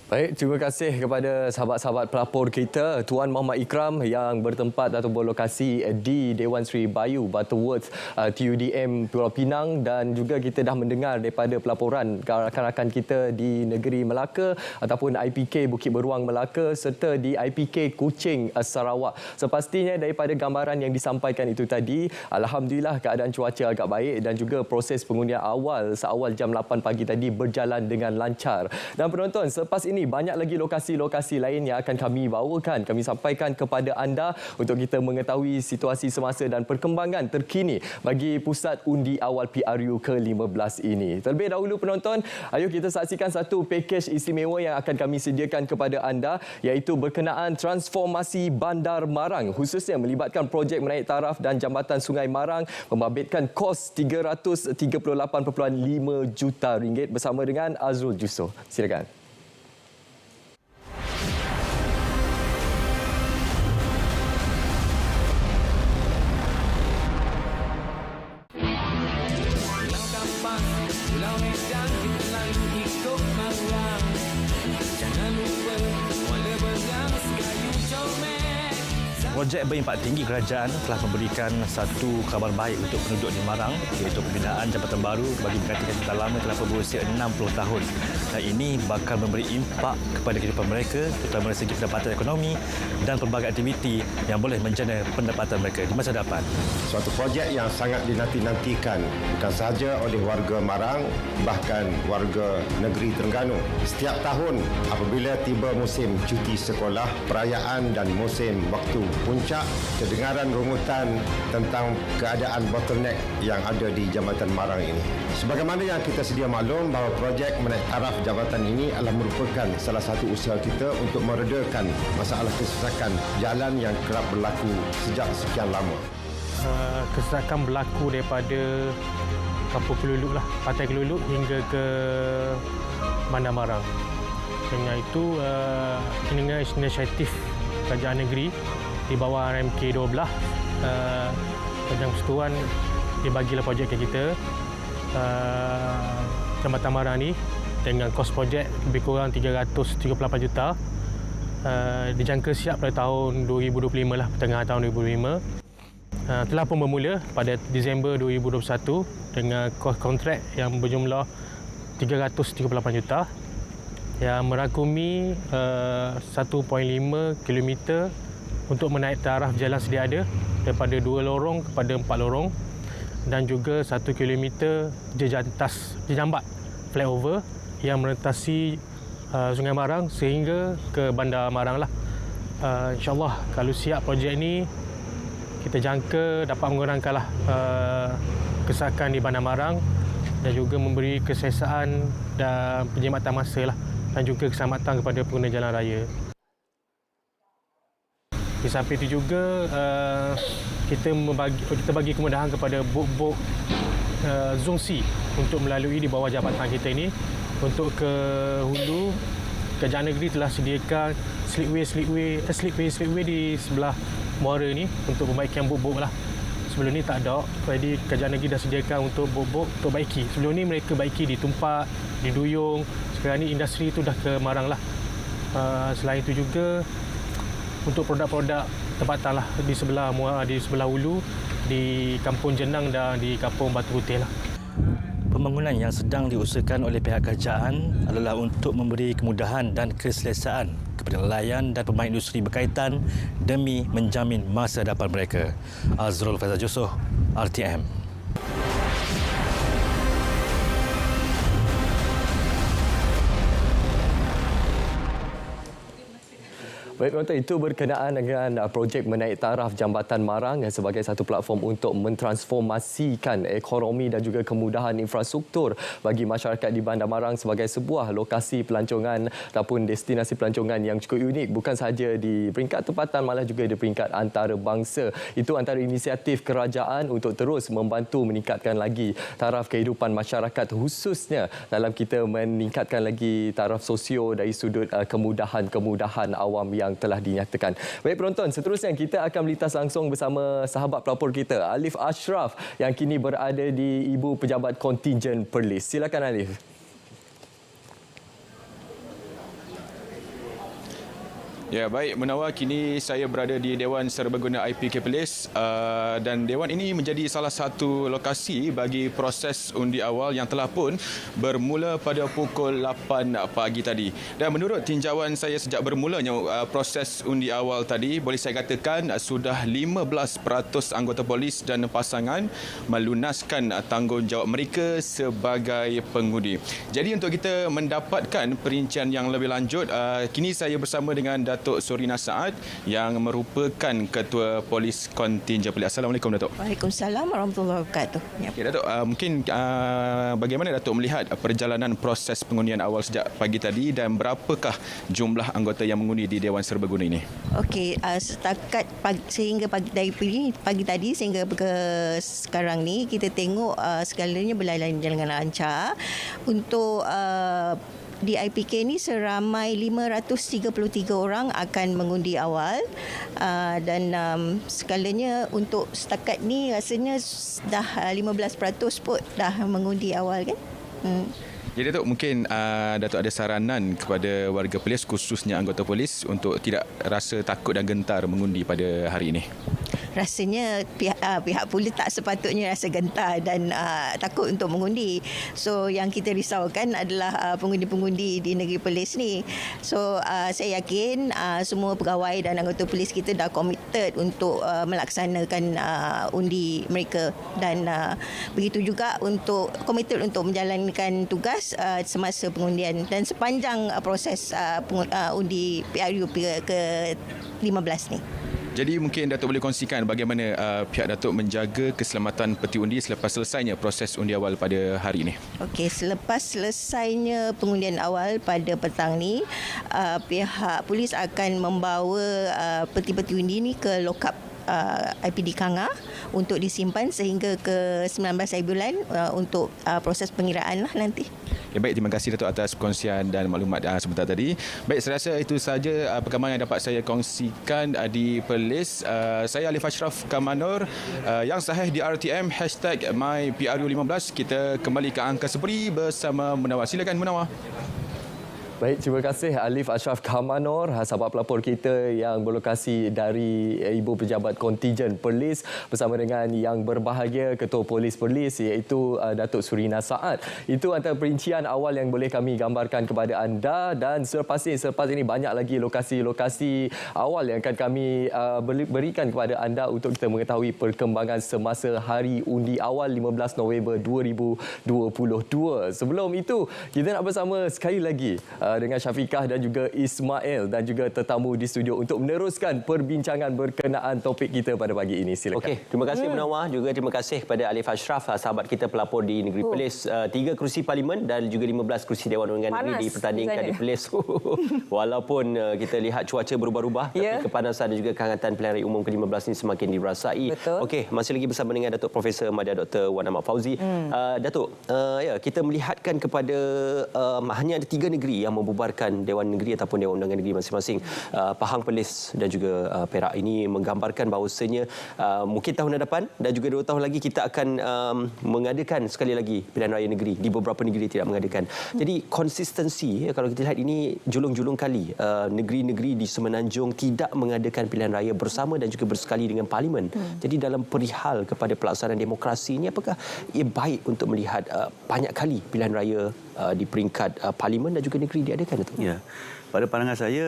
Baik, terima kasih kepada sahabat-sahabat pelapor kita, Tuan Muhammad Ikram yang bertempat atau berlokasi di Dewan Seri Bayu, Butterworth, TUDM Pulau Pinang, dan juga kita dah mendengar daripada pelaporan rakan-rakan kita di negeri Melaka ataupun IPK Bukit Beruang Melaka serta di IPK Kuching Sarawak. Sepastinya daripada gambaran yang disampaikan itu tadi, alhamdulillah keadaan cuaca agak baik dan juga proses pengundian awal seawal jam 8 pagi tadi berjalan dengan lancar. Dan penonton, selepas ini banyak lagi lokasi-lokasi lain yang akan kami bawakan, kami sampaikan kepada anda untuk kita mengetahui situasi semasa dan perkembangan terkini bagi pusat undi awal PRU ke-15 ini. Terlebih dahulu penonton, ayo kita saksikan satu pakej istimewa yang akan kami sediakan kepada anda, iaitu berkenaan transformasi Bandar Marang, khususnya melibatkan projek menaik taraf dan jambatan Sungai Marang, membabitkan kos RM338.5 juta bersama dengan Azrul Jusoh. Silakan. Projek berimpak tinggi kerajaan telah memberikan satu kabar baik untuk penduduk di Marang, iaitu pembinaan jabatan baru bagi menggantikan jabatan lama telah berusia 60 tahun. Dan ini bakal memberi impak kepada kehidupan mereka, terutama dari segi pendapatan ekonomi dan pelbagai aktiviti yang boleh menjana pendapatan mereka di masa depan. Suatu projek yang sangat dinanti-nantikan bukan sahaja oleh warga Marang, bahkan warga negeri Terengganu. Setiap tahun apabila tiba musim cuti sekolah, perayaan dan musim waktu puncak, kedengaran rungutan tentang keadaan bottleneck yang ada di Jambatan Marang ini. Sebagaimana yang kita sedia maklum bahawa projek menaik taraf jabatan ini adalah merupakan salah satu usaha kita untuk meredakan masalah kesesakan jalan yang kerap berlaku sejak sekian lama. Kesesakan berlaku daripada Kampung Keluluk lah, Pantai Keluluk hingga ke Bandar Marang. Dengan itu, dengan inisiatif Kerajaan Negeri di bawah RMK 12, Kerajaan Persekutuan dia bagilah projek ke kita, Jambatan Marang ni dengan kos projek lebih kurang 338 juta. Dijangka siap pada tahun 2025 lah, pertengahan tahun 2025. Telah pun bermula pada Disember 2021 dengan kos kontrak yang berjumlah 338 juta yang merangkumi 1.5 km untuk menaik taraf jalan sedia ada daripada 2 lorong kepada 4 lorong dan juga 1 km jejambat flyover yang merentasi Sungai Marang sehingga ke Bandar Marang lah. InsyaAllah kalau siap projek ni kita jangka dapat mengurangkanlah kesesakan di Bandar Marang dan juga memberi keselesaan dan penjimatan masa lah dan juga keselamatan kepada pengguna jalan raya. Di samping itu juga kita bagi kemudahan kepada bot-bot Zongsi untuk melalui di bawah jabatan kita ini. Untuk ke hulu, Kerajaan Negeri telah sediakan slipway di sebelah muara ini untuk perbaikan bot-bot lah. Sebelum ni tak ada, jadi Kerajaan Negeri dah sediakan untuk bot-bot untuk baiki. Sebelum ni mereka baiki di Tumpak, di Duyung. Sekarang ni industri itu dah ke Marang lah. Selain itu juga untuk produk-produk tempatan lah di sebelah hulu, di Kampung Jenang dan di Kampung Batu Putih lah. Pembangunan yang sedang diusahakan oleh pihak kerajaan adalah untuk memberi kemudahan dan keselesaan kepada nelayan dan pemain industri berkaitan demi menjamin masa depan mereka. Azrul Faizal Jusoh, RTM. Baik, penonton, itu berkenaan dengan projek menaik taraf Jambatan Marang sebagai satu platform untuk mentransformasikan ekonomi dan juga kemudahan infrastruktur bagi masyarakat di Bandar Marang sebagai sebuah lokasi pelancongan ataupun destinasi pelancongan yang cukup unik, bukan sahaja di peringkat tempatan malah juga di peringkat antarabangsa. Itu antara inisiatif kerajaan untuk terus membantu meningkatkan lagi taraf kehidupan masyarakat, khususnya dalam kita meningkatkan lagi taraf sosio dari sudut kemudahan awam yang telah dinyatakan. Baik penonton, seterusnya kita akan melintas langsung bersama sahabat pelapor kita, Alif Ashraf, yang kini berada di Ibu Pejabat Kontingen Perlis. Silakan Alif. Ya, baik Munawar, kini saya berada di Dewan Serbaguna IPK Perlis dan Dewan ini menjadi salah satu lokasi bagi proses undi awal yang telah pun bermula pada pukul 8 pagi tadi. Dan menurut tinjauan saya sejak bermulanya proses undi awal tadi, boleh saya katakan sudah 15% anggota polis dan pasangan melunaskan tanggungjawab mereka sebagai pengundi. Jadi untuk kita mendapatkan perincian yang lebih lanjut, kini saya bersama dengan Datuk Surina Saad yang merupakan Ketua Polis Kontingen Perlis. Assalamualaikum Datuk. Waalaikumsalam warahmatullahi wabarakatuh. Okay, Datuk, mungkin bagaimana Datuk melihat perjalanan proses pengundian awal sejak pagi tadi dan berapakah jumlah anggota yang mengundi di Dewan Serbaguna ini? Okey, setakat sehingga pagi tadi sehingga ke sekarang ni kita tengok segalanya berlalu dengan lancar. Untuk di IPK ni seramai 533 orang akan mengundi awal dan segalanya untuk setakat ni rasanya dah 15% pun dah mengundi awal kan. Jadi Datuk, mungkin Datuk ada saranan kepada warga polis, khususnya anggota polis, untuk tidak rasa takut dan gentar mengundi pada hari ini? Rasanya pihak polis tak sepatutnya rasa gentar dan takut untuk mengundi. So yang kita risaukan adalah pengundi-pengundi di negeri Perlis ni. So saya yakin semua pegawai dan anggota polis kita dah committed untuk melaksanakan undi mereka dan begitu juga untuk committed untuk menjalankan tugas semasa pengundian dan sepanjang proses undi PRU ke-15 ni. Jadi mungkin Datuk boleh kongsikan bagaimana pihak Datuk menjaga keselamatan peti undi selepas selesainya proses undi awal pada hari ini? Okey, selepas selesainya pengundian awal pada petang ni, pihak polis akan membawa peti-peti undi ni ke lokap IPD Kanga untuk disimpan sehingga ke 19 hari bulan untuk proses pengiraan lah nanti. Ya, baik, terima kasih Datuk atas perkongsian dan maklumat sebentar tadi. Baik, saya rasa itu sahaja perkembangan yang dapat saya kongsikan di Perlis. Saya Alif Ashraf Kamanur yang sahih di RTM #MyPRU15. Kita kembali ke angka seperi bersama Munawar. Silakan Munawar. Baik, terima kasih Alif Ashraf Kamanor, sahabat pelapor kita yang berlokasi dari Ibu Pejabat Kontingen Perlis bersama dengan yang berbahagia Ketua Polis Perlis iaitu Datuk Surina Saad. Itu antara perincian awal yang boleh kami gambarkan kepada anda dan selepas ini banyak lagi lokasi-lokasi awal yang akan kami berikan kepada anda untuk kita mengetahui perkembangan semasa hari undi awal 15 November 2022. Sebelum itu, kita nak bersama sekali lagi dengan Syafiqah dan juga Ismail dan juga tetamu di studio untuk meneruskan perbincangan berkenaan topik kita pada pagi ini. Silakan. Okey, terima kasih Munawar, juga terima kasih kepada Alif Ashraf, sahabat kita pelapor di negeri Perlis. 3 kerusi parlimen dan juga 15 kerusi Dewan Undangan Negeri dipertandingkan di Perlis. Walaupun kita lihat cuaca berubah-ubah, tapi kepanasan dan juga kehangatan pilihan raya umum ke-15 ini semakin dirasai. Okey, masih lagi bersama dengan Datuk Profesor Madya Dr. Wan Ahmad Fauzi. Datuk, kita melihatkan kepada hanya ada 3 negeri yang membubarkan Dewan Negeri ataupun Dewan Undangan Negeri masing-masing. Pahang, Perlis dan juga Perak ini menggambarkan bahawasanya mungkin tahun hadapan dan juga 2 tahun lagi kita akan mengadakan sekali lagi pilihan raya negeri. Di beberapa negeri tidak mengadakan. Jadi konsistensi, kalau kita lihat ini julung-julung kali negeri-negeri di Semenanjung tidak mengadakan pilihan raya bersama dan juga bersekali dengan Parlimen. Jadi dalam perihal kepada pelaksanaan demokrasi ini, apakah ia baik untuk melihat banyak kali pilihan raya di peringkat Parlimen dan juga negeri diadakan itu? Ya, pada pandangan saya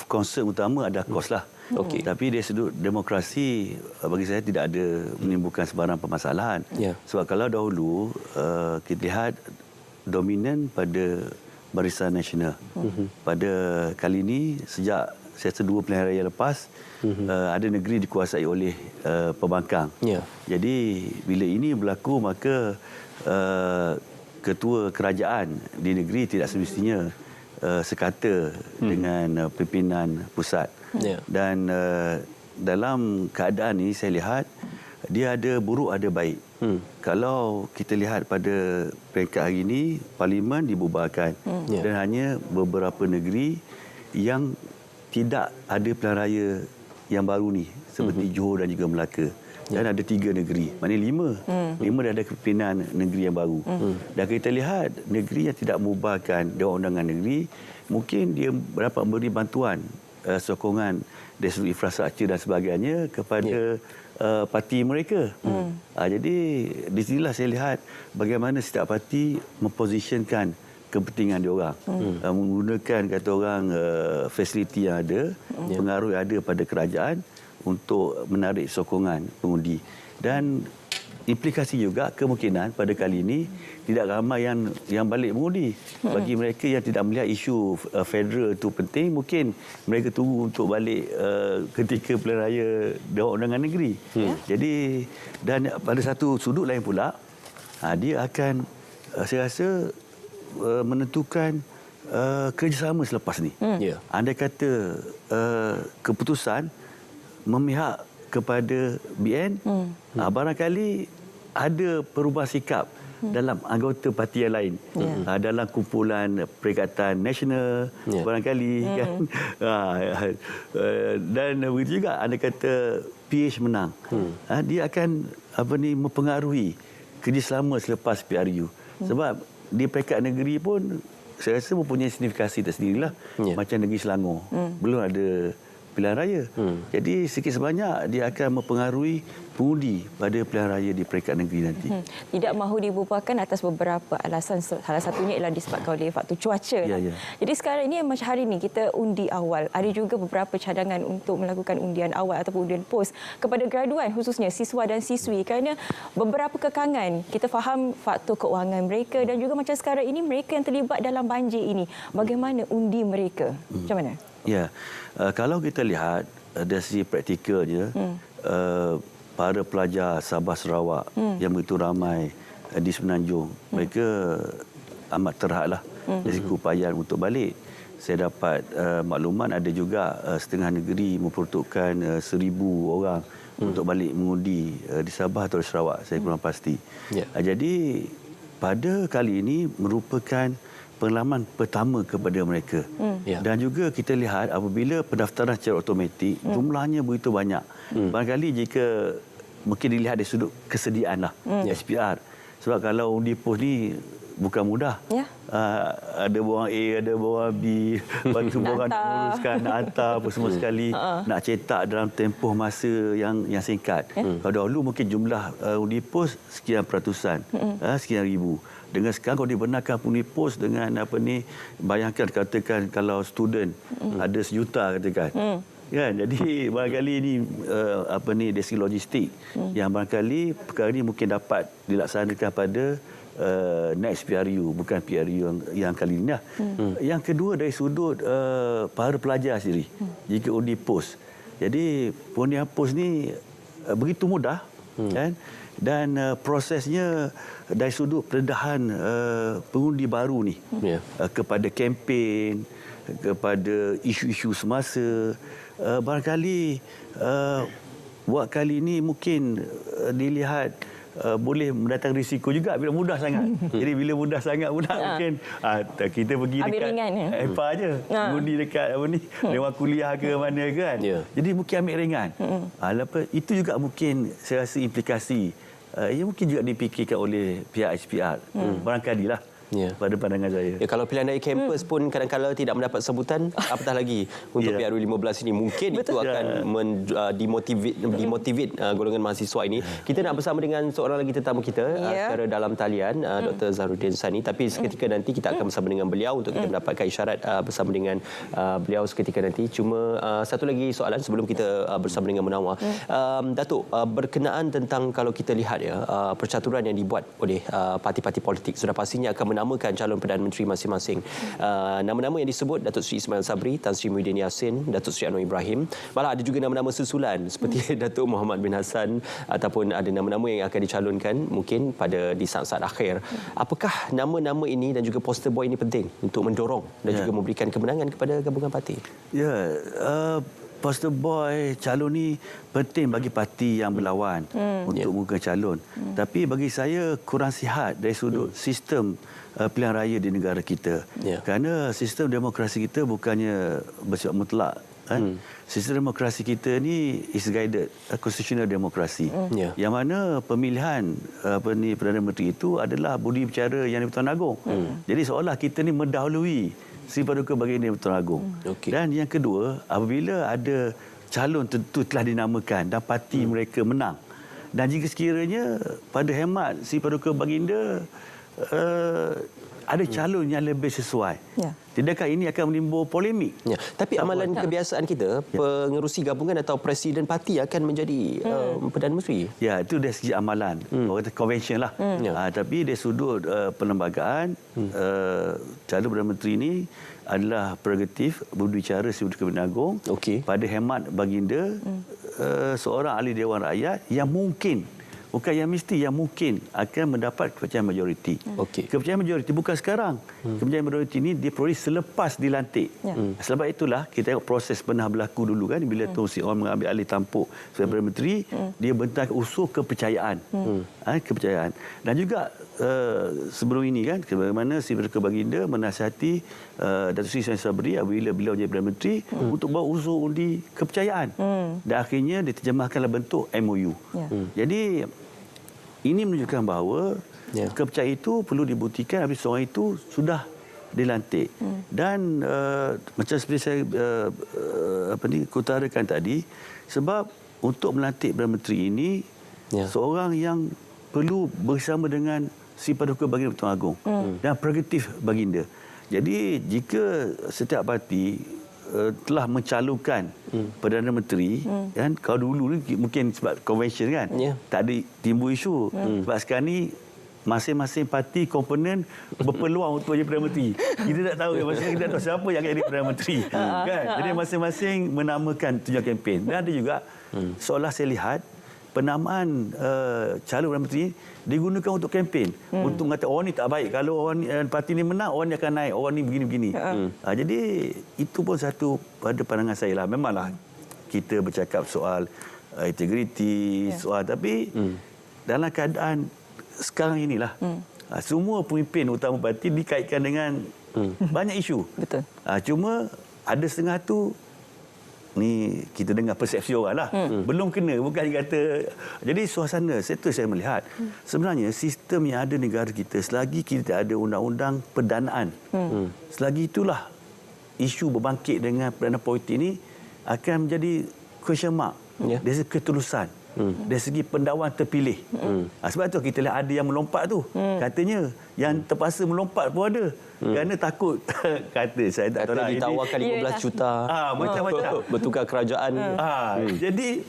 konsern utama adalah kos lah. Okey. Tapi dari sudut demokrasi bagi saya tidak ada menimbulkan sebarang permasalahan. Ya. Sebab kalau dahulu kita lihat dominan pada Barisan Nasional. Pada kali ini sejak saya rasa 2 pilihan raya lepas ada negeri dikuasai oleh pembangkang. Ya. Jadi bila ini berlaku maka ketua kerajaan di negeri tidak semestinya sekata dengan pimpinan pusat. Ya. Dan dalam keadaan ini saya lihat dia ada buruk ada baik. Kalau kita lihat pada peringkat hari ini Parlimen dibubarkan dan hanya beberapa negeri yang tidak ada pilihan raya yang baru ni seperti Johor dan juga Melaka. Dan ada 3 negeri. Maknanya 5 dah ada kepimpinan negeri yang baru. Dan kita lihat negeri yang tidak membubarkan Dewan Undangan Negeri, mungkin dia dapat memberi bantuan sokongan dari sudut infrastruktur dan sebagainya kepada parti mereka. Jadi di sinilah saya lihat bagaimana setiap parti mempositionkan kepentingan diorang, menggunakan kata orang fasiliti yang ada, pengaruh yang ada pada kerajaan untuk menarik sokongan pengundi. Dan implikasi juga kemungkinan pada kali ini tidak ramai yang balik mengundi. Bagi mereka yang tidak melihat isu federal itu penting, mungkin mereka tunggu untuk balik ketika pilihan raya Dewan Undangan Negeri. Jadi dan pada satu sudut lain pula dia akan saya rasa menentukan kerjasama selepas ni. Andai kata keputusan memihak kepada BN, barangkali ada perubahan sikap dalam anggota parti yang lain, dalam kumpulan Perikatan Nasional barangkali kan. Dan begitu juga anda kata PH menang, dia akan mempengaruhi kerjasama selepas PRU. Sebab di peringkat negeri pun saya rasa mempunyai signifikasi tersendirilah. Macam negeri Selangor belum ada pilihan raya. Jadi sikit sebanyak dia akan mempengaruhi pengundi pada pilihan raya di peringkat negeri nanti. Tidak mahu dibubarkan atas beberapa alasan. Salah satunya ialah disebabkan oleh faktor cuaca. Jadi sekarang ini macam hari ini kita undi awal. Ada juga beberapa cadangan untuk melakukan undian awal ataupun undian pos kepada graduan, khususnya siswa dan siswi, kerana beberapa kekangan. Kita faham faktor keuangan mereka dan juga macam sekarang ini mereka yang terlibat dalam banjir ini. Bagaimana undi mereka? Macam mana? Ya, kalau kita lihat dari sisi praktikalnya, para pelajar Sabah Sarawak yang begitu ramai di Semenanjung, mereka amat terhadlah dari keupayaan untuk balik. Saya dapat makluman ada juga setengah negeri memperuntukkan 1,000 orang untuk balik mengundi di Sabah atau Sarawak, saya kurang pasti. Jadi pada kali ini merupakan pengalaman pertama kepada mereka. Dan juga kita lihat apabila pendaftaran secara automatik, jumlahnya begitu banyak. Barangkali jika mungkin dilihat dari sudut kesediaan lah, SPR. Sebab kalau undi pos ni bukan mudah. Ada bawang A, ada bawang B, lepas tu bawang menguruskan, nak hantar apa semua sekali, nak cetak dalam tempoh masa yang singkat. Kalau dahulu mungkin jumlah undi pos sekian peratusan, sekian ribu. Dengan sekarang kalau dibenarkan undi pos dengan bayangkan katakan kalau student ada 1 juta katakan. Kan? Jadi barangkali ini dari segi logistik yang barangkali perkara ini mungkin dapat dilaksanakan pada next PRU, bukan PRU yang kali ini. Yang kedua dari sudut para pelajar sendiri, jika undi pos. Jadi pengundian pos ni begitu mudah, kan? Dan prosesnya dari sudut pendedahan pengundi baru ni kepada kempen, kepada isu-isu semasa, barangkali buat kali ini mungkin dilihat boleh mendatangkan risiko juga bila mudah sangat. Jadi bila mudah sangat mungkin kita pergi dekat EPA je. Undi dekat Dewan Kuliah ke mana kan. Jadi mungkin ambil ringan. Itu juga mungkin saya rasa implikasi yang mungkin juga dipikirkan oleh pihak HPR. Barangkalilah. Pada pandangan saya. Kalau pilihan raya kampus pun kadang-kadang tidak mendapat sambutan, apatah lagi untuk PRU15 ini. Mungkin itu akan demotivate golongan mahasiswa ini. Kita nak bersama dengan seorang lagi tetamu kita secara dalam talian, Dr. Zahruddin Sani. Tapi seketika nanti kita akan bersama dengan beliau untuk kita mendapatkan isyarat bersama dengan beliau seketika nanti. Cuma satu lagi soalan sebelum kita bersama dengan Munawar. Datuk, berkenaan tentang kalau kita lihat percaturan yang dibuat oleh parti-parti politik, sudah pastinya akan menamakan calon Perdana Menteri masing-masing. Nama-nama yang disebut Datuk Seri Ismail Sabri, Tan Sri Muhyiddin Yassin, Datuk Seri Anwar Ibrahim. Malah ada juga nama-nama susulan seperti Datuk Muhammad bin Hassan ataupun ada nama-nama yang akan dicalonkan mungkin di saat-saat akhir. Apakah nama-nama ini dan juga poster boy ini penting untuk mendorong dan juga memberikan kemenangan kepada gabungan parti? Poster boy calon ni penting bagi parti yang berlawan untuk mengumumkan calon. Tapi bagi saya kurang sihat dari sudut sistem pilihan raya di negara kita. Kerana sistem demokrasi kita bukannya bersifat mutlak. Sistem demokrasi kita ni is guided constitutional demokrasi. Yang mana pemilihan Perdana Menteri itu adalah budi bicara Yang di-Pertuan Agong. Jadi seolah kita ni mendahului Sri Paduka Baginda Yang di-Pertuan Agong. Dan yang kedua, apabila ada calon tentu telah dinamakan dan parti mereka menang. Dan jika sekiranya pada hemat Sri Paduka Baginda ada calon yang lebih sesuai. Tidakkah ini akan menimbul polemik? Tapi amalan kebiasaan kita, pengerusi gabungan atau presiden parti akan menjadi Perdana Menteri. Itu dari segi amalan, orang kata convention lah. Tapi dari sudut perlembagaan, calon Perdana Menteri ini adalah prerogatif berbicara Sri Paduka Baginda Agong. Pada hemat Baginda, seorang ahli Dewan Rakyat yang mungkin, bukan yang mesti, yang mungkin akan mendapat kepercayaan majoriti. Kepercayaan majoriti bukan sekarang. Kepercayaan majoriti ini diperoleh selepas dilantik. Sebab itulah kita tengok proses pernah berlaku dulu kan, bila Tun Sri On mengambil alih tampuk sebagai Perdana Menteri, dia bentang usul kepercayaan. Kepercayaan. Dan juga sebelum ini kan, bagaimana Sri Paduka Baginda menasihati Datuk Seri Ismail Sabri apabila beliau menjadi Perdana Menteri untuk bawa usul undi kepercayaan. Dan akhirnya diterjemahkan dalam bentuk MOU. Jadi ini menunjukkan bahawa kepercayaan itu perlu dibuktikan apabila seorang itu sudah dilantik. Dan macam seperti saya kutarakan tadi, sebab untuk melantik Perdana Menteri ini seorang yang perlu bersama dengan Sri Paduka Baginda Yang di-Pertuan Agong dan prerogatif Baginda. Jadi jika setiap parti telah mencalonkan Perdana Menteri kan, kalau dulu ni mungkin sebab convention kan tak ada timbul isu. Sebab sekarang ni masing-masing parti komponen berpeluang untuk jadi Perdana Menteri. Kita tak tahu, kita tak tahu siapa yang akan jadi Perdana Menteri kan. Jadi masing-masing menamakan tujuan kempen. Dan ada juga seolah saya lihat penamaan calon Perdana Menteri digunakan untuk kempen, untuk mengatakan orang ni tak baik, kalau orang parti ni menang orang ni akan naik, orang ni begini-begini. Jadi itu pun satu pada pandangan saya lah. Memanglah kita bercakap soal integriti, soal, tapi dalam keadaan sekarang inilah semua pemimpin utama parti dikaitkan dengan banyak isu. Cuma ada setengah tu ni kita dengar persepsi orang lah. Belum kena, bukan kata. Jadi suasana, saya melihat sebenarnya sistem yang ada negara kita, selagi kita tak ada undang-undang perdanaan, selagi itulah isu berbangkit dengan perdana politik ini akan menjadi question mark dari segi ketulusan, dari segi pendakwaan terpilih. Sebab tu kita lihat ada yang melompat tu. Katanya yang terpaksa melompat pun ada. Kerana takut, kata saya tak tahu lah. Ditawarkan 15 juta. Macam-macam. Bertukar kerajaan. Jadi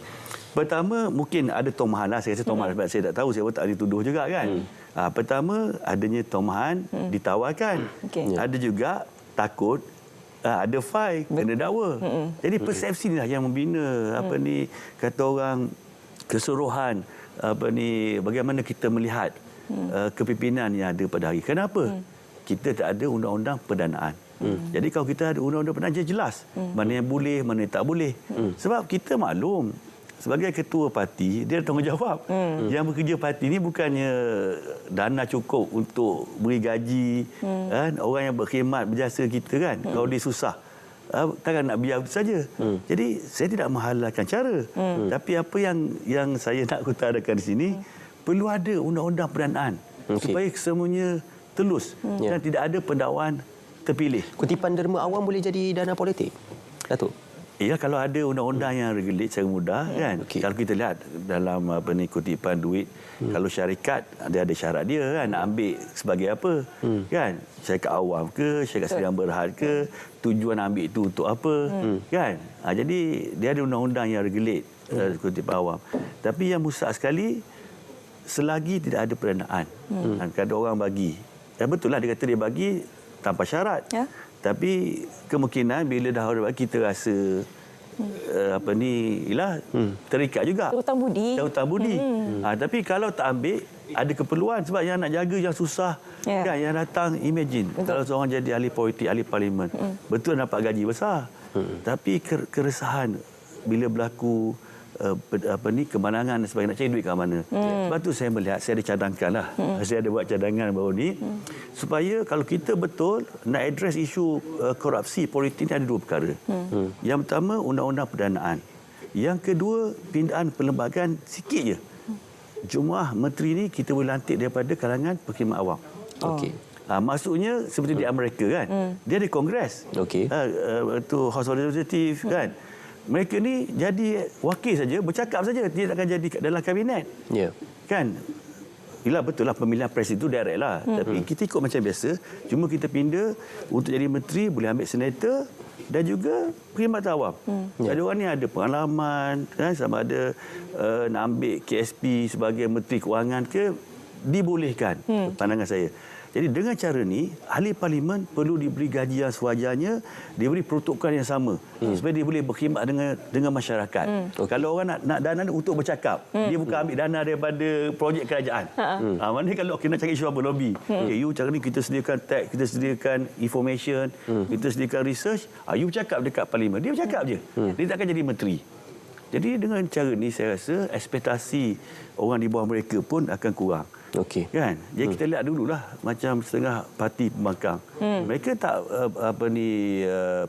pertama mungkin ada tomahan lah. Saya rasa tomahan sebab saya tak tahu, saya pun tak dituduh juga kan. Pertama adanya tomahan ditawarkan. Ada juga takut ada fine, kena dakwa. Jadi persepsi inilah yang membina kata orang keseluruhan bagaimana kita melihat kepimpinan yang ada pada hari. Kenapa? Kita tak ada undang-undang perdanaan. Jadi kalau kita ada undang-undang perdanaan jelas mana yang boleh, mana yang tak boleh. Sebab kita maklum sebagai ketua parti, dia ada tanggungjawab. Yang bekerja parti ni bukannya dana cukup untuk beri gaji kan, orang yang berkhidmat berjasa kita kan. Kalau dia susah, takkan nak biar begitu saja. Jadi saya tidak menghalalkan cara. Tapi apa yang saya nak utarakan di sini, perlu ada undang-undang pendanaan supaya semuanya telus dan tidak ada pendakwaan terpilih. Kutipan derma awam boleh jadi dana politik, Datuk? Ya, kalau ada undang-undang yang regulate secara mudah kan. Kalau kita lihat dalam kutipan duit, kalau syarikat ada syarat dia kan, nak ambil sebagai apa kan, syarikat awam ke, syarikat sediaan berhad ke, tujuan ambil itu untuk apa kan. Jadi dia ada undang-undang yang regulate kutipan awam. Tapi yang musyak sekali, selagi tidak ada pendanaan, kalau orang bagi, betul lah dia kata dia bagi tanpa syarat. Tapi kemungkinan bila dah orang bagi, kita rasa terikat juga. Hutang budi. Tapi kalau tak ambil, ada keperluan sebab yang nak jaga yang susah kan, yang datang, imagine kalau seorang jadi ahli politik, ahli parlimen, betul dapat gaji besar, tapi keresahan bila berlaku kemenangan dan sebagainya, nak cari duit kat mana. Sebab tu saya melihat, saya ada cadangkan lah. Saya ada buat cadangan baru ni, supaya kalau kita betul nak address isu korupsi politik ni, ada dua perkara. Yang pertama, undang-undang pendanaan. Yang kedua, pindaan perlembagaan sikit je. Jumlah menteri ni kita boleh lantik daripada kalangan perkhidmat awam. Maksudnya seperti di Amerika kan, dia ada kongres. Tu House of Representatives kan. Mereka ni jadi wakil saja, bercakap saja, dia tak akan jadi dalam kabinet. Kan? Yelah, betul lah pemilihan presiden itu direct lah. Tapi kita ikut macam biasa, cuma kita pindah untuk jadi menteri, boleh ambil senator dan juga perkhidmatan awam. Jadi orang ni ada pengalaman kan, sama ada nak ambil KSP sebagai menteri kewangan ke, dibolehkan, pandangan saya. Jadi dengan cara ni, ahli parlimen perlu diberi gaji yang sewajarnya, diberi peruntukan yang sama supaya dia boleh berkhidmat dengan masyarakat. Kalau orang nak dana untuk bercakap, dia bukan ambil dana daripada projek kerajaan. Maknanya kalau kita nak cari isu apa, lobby. You cara ni kita sediakan tech, kita sediakan information, kita sediakan research, you bercakap dekat parlimen. Dia bercakap je. Dia tak akan jadi menteri. Jadi dengan cara ni saya rasa ekspektasi orang di bawah mereka pun akan kurang. Kan? Jadi kita lihat dululah macam setengah parti pembangkang. Mereka tak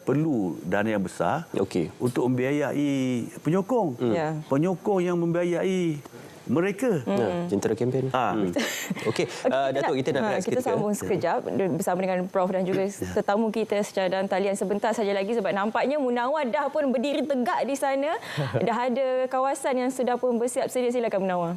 perlu dana yang besar untuk membiayai penyokong. Penyokong yang membiayai mereka. Jentera kempen. Datuk, kita nak berehat kita sambung sekejap bersama dengan Prof dan juga tetamu kita secara dalam talian sebentar saja lagi, sebab nampaknya Munawar dah pun berdiri tegak di sana. Dah ada kawasan yang sudah pun bersiap sedia. Silakan Munawar.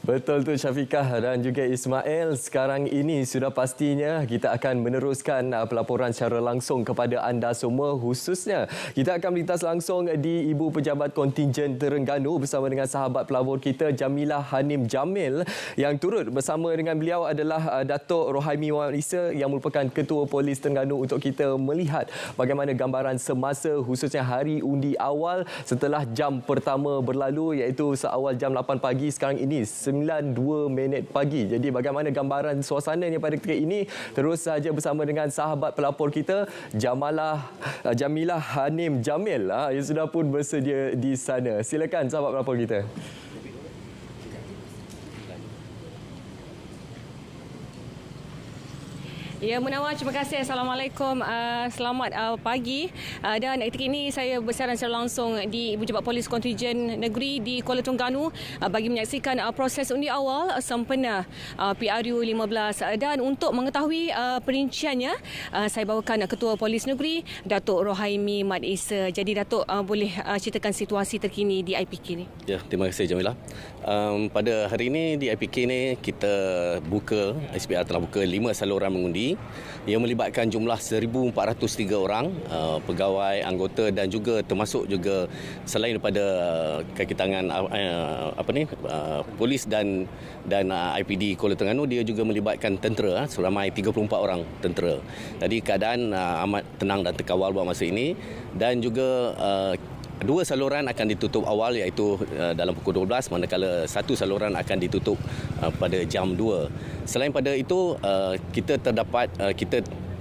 Betul tu Syafiqah dan juga Ismail. Sekarang ini sudah pastinya kita akan meneruskan pelaporan secara langsung kepada anda semua, khususnya kita akan melintas langsung di Ibu Pejabat Kontingen Terengganu bersama dengan sahabat pelabur kita Jamilah Hanim Jamil. Yang turut bersama dengan beliau adalah Datuk Rohaimi Muhammad Isa yang merupakan Ketua Polis Terengganu, untuk kita melihat bagaimana gambaran semasa khususnya hari undi awal setelah jam pertama berlalu, iaitu seawal jam 8 pagi. Sekarang ini 9:02 pagi. Jadi bagaimana gambaran suasananya pada ketika ini? Terus saja bersama dengan sahabat pelapor kita Jamilah Hanim Jamil yang sudah pun bersedia di sana. Silakan sahabat pelapor kita. Ya, Munawar, terima kasih. Assalamualaikum. Selamat pagi. Dan ketika ini saya bersiaran secara langsung di Ibu Pejabat Polis Kontingen Negeri di Kuala Terengganu bagi menyaksikan proses undi awal sempena PRU 15. Dan untuk mengetahui perinciannya, saya bawakan Ketua Polis Negeri, Datuk Rohaimi Mat Isa. Jadi Datuk boleh ceritakan situasi terkini di IPK ini. Ya, terima kasih Jamilah. Pada hari ini di IPK ini kita buka, SPR telah buka 5 saluran mengundi yang melibatkan jumlah 1,403 orang, pegawai, anggota dan juga termasuk juga selain daripada kaki tangan polis dan IPD Kuala Terengganu, dia juga melibatkan tentera, seramai 34 orang tentera. Jadi keadaan amat tenang dan terkawal buat masa ini, dan juga 2 saluran akan ditutup awal, iaitu dalam pukul 12, manakala 1 saluran akan ditutup pada jam 2. Selain pada itu, kita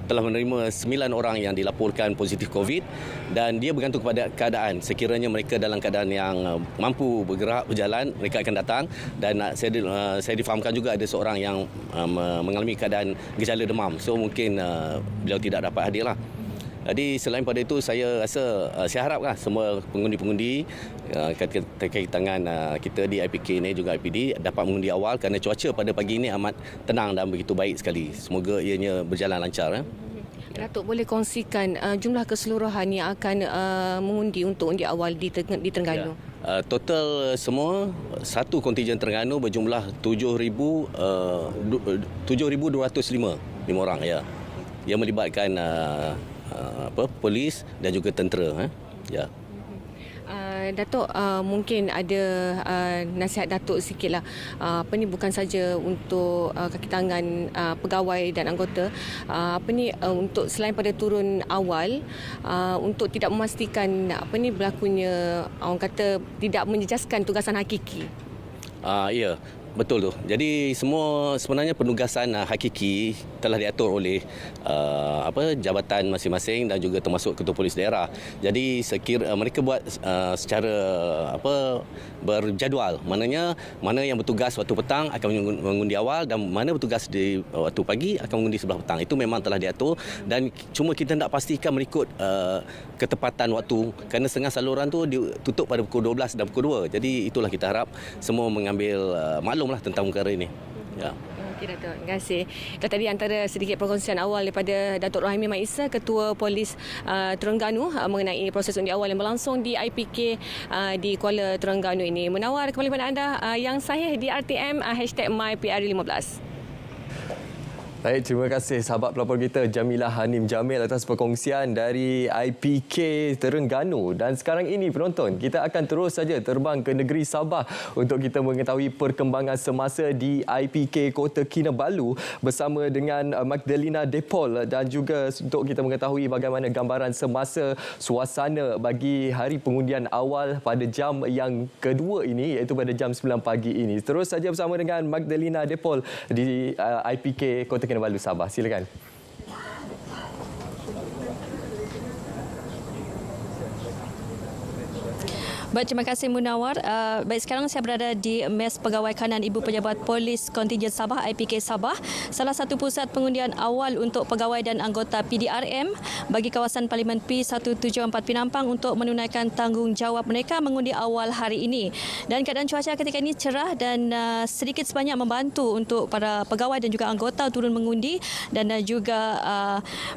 telah menerima 9 orang yang dilaporkan positif COVID dan dia bergantung kepada keadaan. Sekiranya mereka dalam keadaan yang mampu bergerak, berjalan, mereka akan datang. Dan saya difahamkan juga ada seorang yang mengalami keadaan gejala demam. So mungkin beliau tidak dapat hadir lah. Jadi selain pada itu saya rasa saya haraplah semua pengundi-pengundi terkait tangan kita di IPK ini juga IPD dapat mengundi awal kerana cuaca pada pagi ini amat tenang dan begitu baik sekali. Semoga ianya berjalan lancar. Datuk boleh kongsikan jumlah keseluruhan yang akan mengundi untuk undi awal di Terengganu? Ya. Total semua satu kontingen Terengganu berjumlah 7,205 orang ya. Yang melibatkan polis dan juga tentera ya. Datuk mungkin ada nasihat Datuk sikitlah, bukan saja untuk kaki tangan pegawai dan anggota, untuk selain pada turun awal untuk tidak memastikan berlakunya orang kata tidak menjejaskan tugasan hakiki. Ya, betul tu. Jadi semua sebenarnya penugasan hakiki telah diatur oleh jabatan masing-masing dan juga termasuk ketua polis daerah. Jadi sekira mereka buat secara berjadual. Maknanya mana yang bertugas waktu petang akan mengundi awal dan mana bertugas di waktu pagi akan mengundi sebelah petang. Itu memang telah diatur dan cuma kita nak pastikan mengikut ketepatan waktu kerana setengah saluran tu ditutup pada pukul 12 dan pukul 2. Jadi itulah kita harap semua mengambil maklumlah tentang perkara ini. Ya. Okey Datuk, terima kasih. Itu tadi antara sedikit perkongsian awal daripada Datuk Rohaimi Mat Isa, Ketua Polis Terengganu mengenai proses undi awal yang berlangsung di IPK di Kuala Terengganu ini. Menawar kembali pada anda yang sahih di RTM #MyPR15. Baik, terima kasih sahabat pelapor kita Jamilah Hanim Jamil atas perkongsian dari IPK Terengganu. Dan sekarang ini penonton, kita akan terus saja terbang ke negeri Sabah untuk kita mengetahui perkembangan semasa di IPK Kota Kinabalu bersama dengan Magdalena Depol dan juga untuk kita mengetahui bagaimana gambaran semasa suasana bagi hari pengundian awal pada jam yang kedua ini iaitu pada jam 9 pagi ini. Terus saja bersama dengan Magdalena Depol di IPK Kota Kinabalu Sabah. Silakan. Baik, terima kasih Munawar. Baik, sekarang saya berada di Mes Pegawai Kanan Ibu Pejabat Polis Kontingen Sabah, IPK Sabah, salah satu pusat pengundian awal untuk pegawai dan anggota PDRM bagi kawasan Parlimen P174 Penampang untuk menunaikan tanggungjawab mereka mengundi awal hari ini. Dan keadaan cuaca ketika ini cerah dan sedikit sebanyak membantu untuk para pegawai dan juga anggota turun mengundi dan juga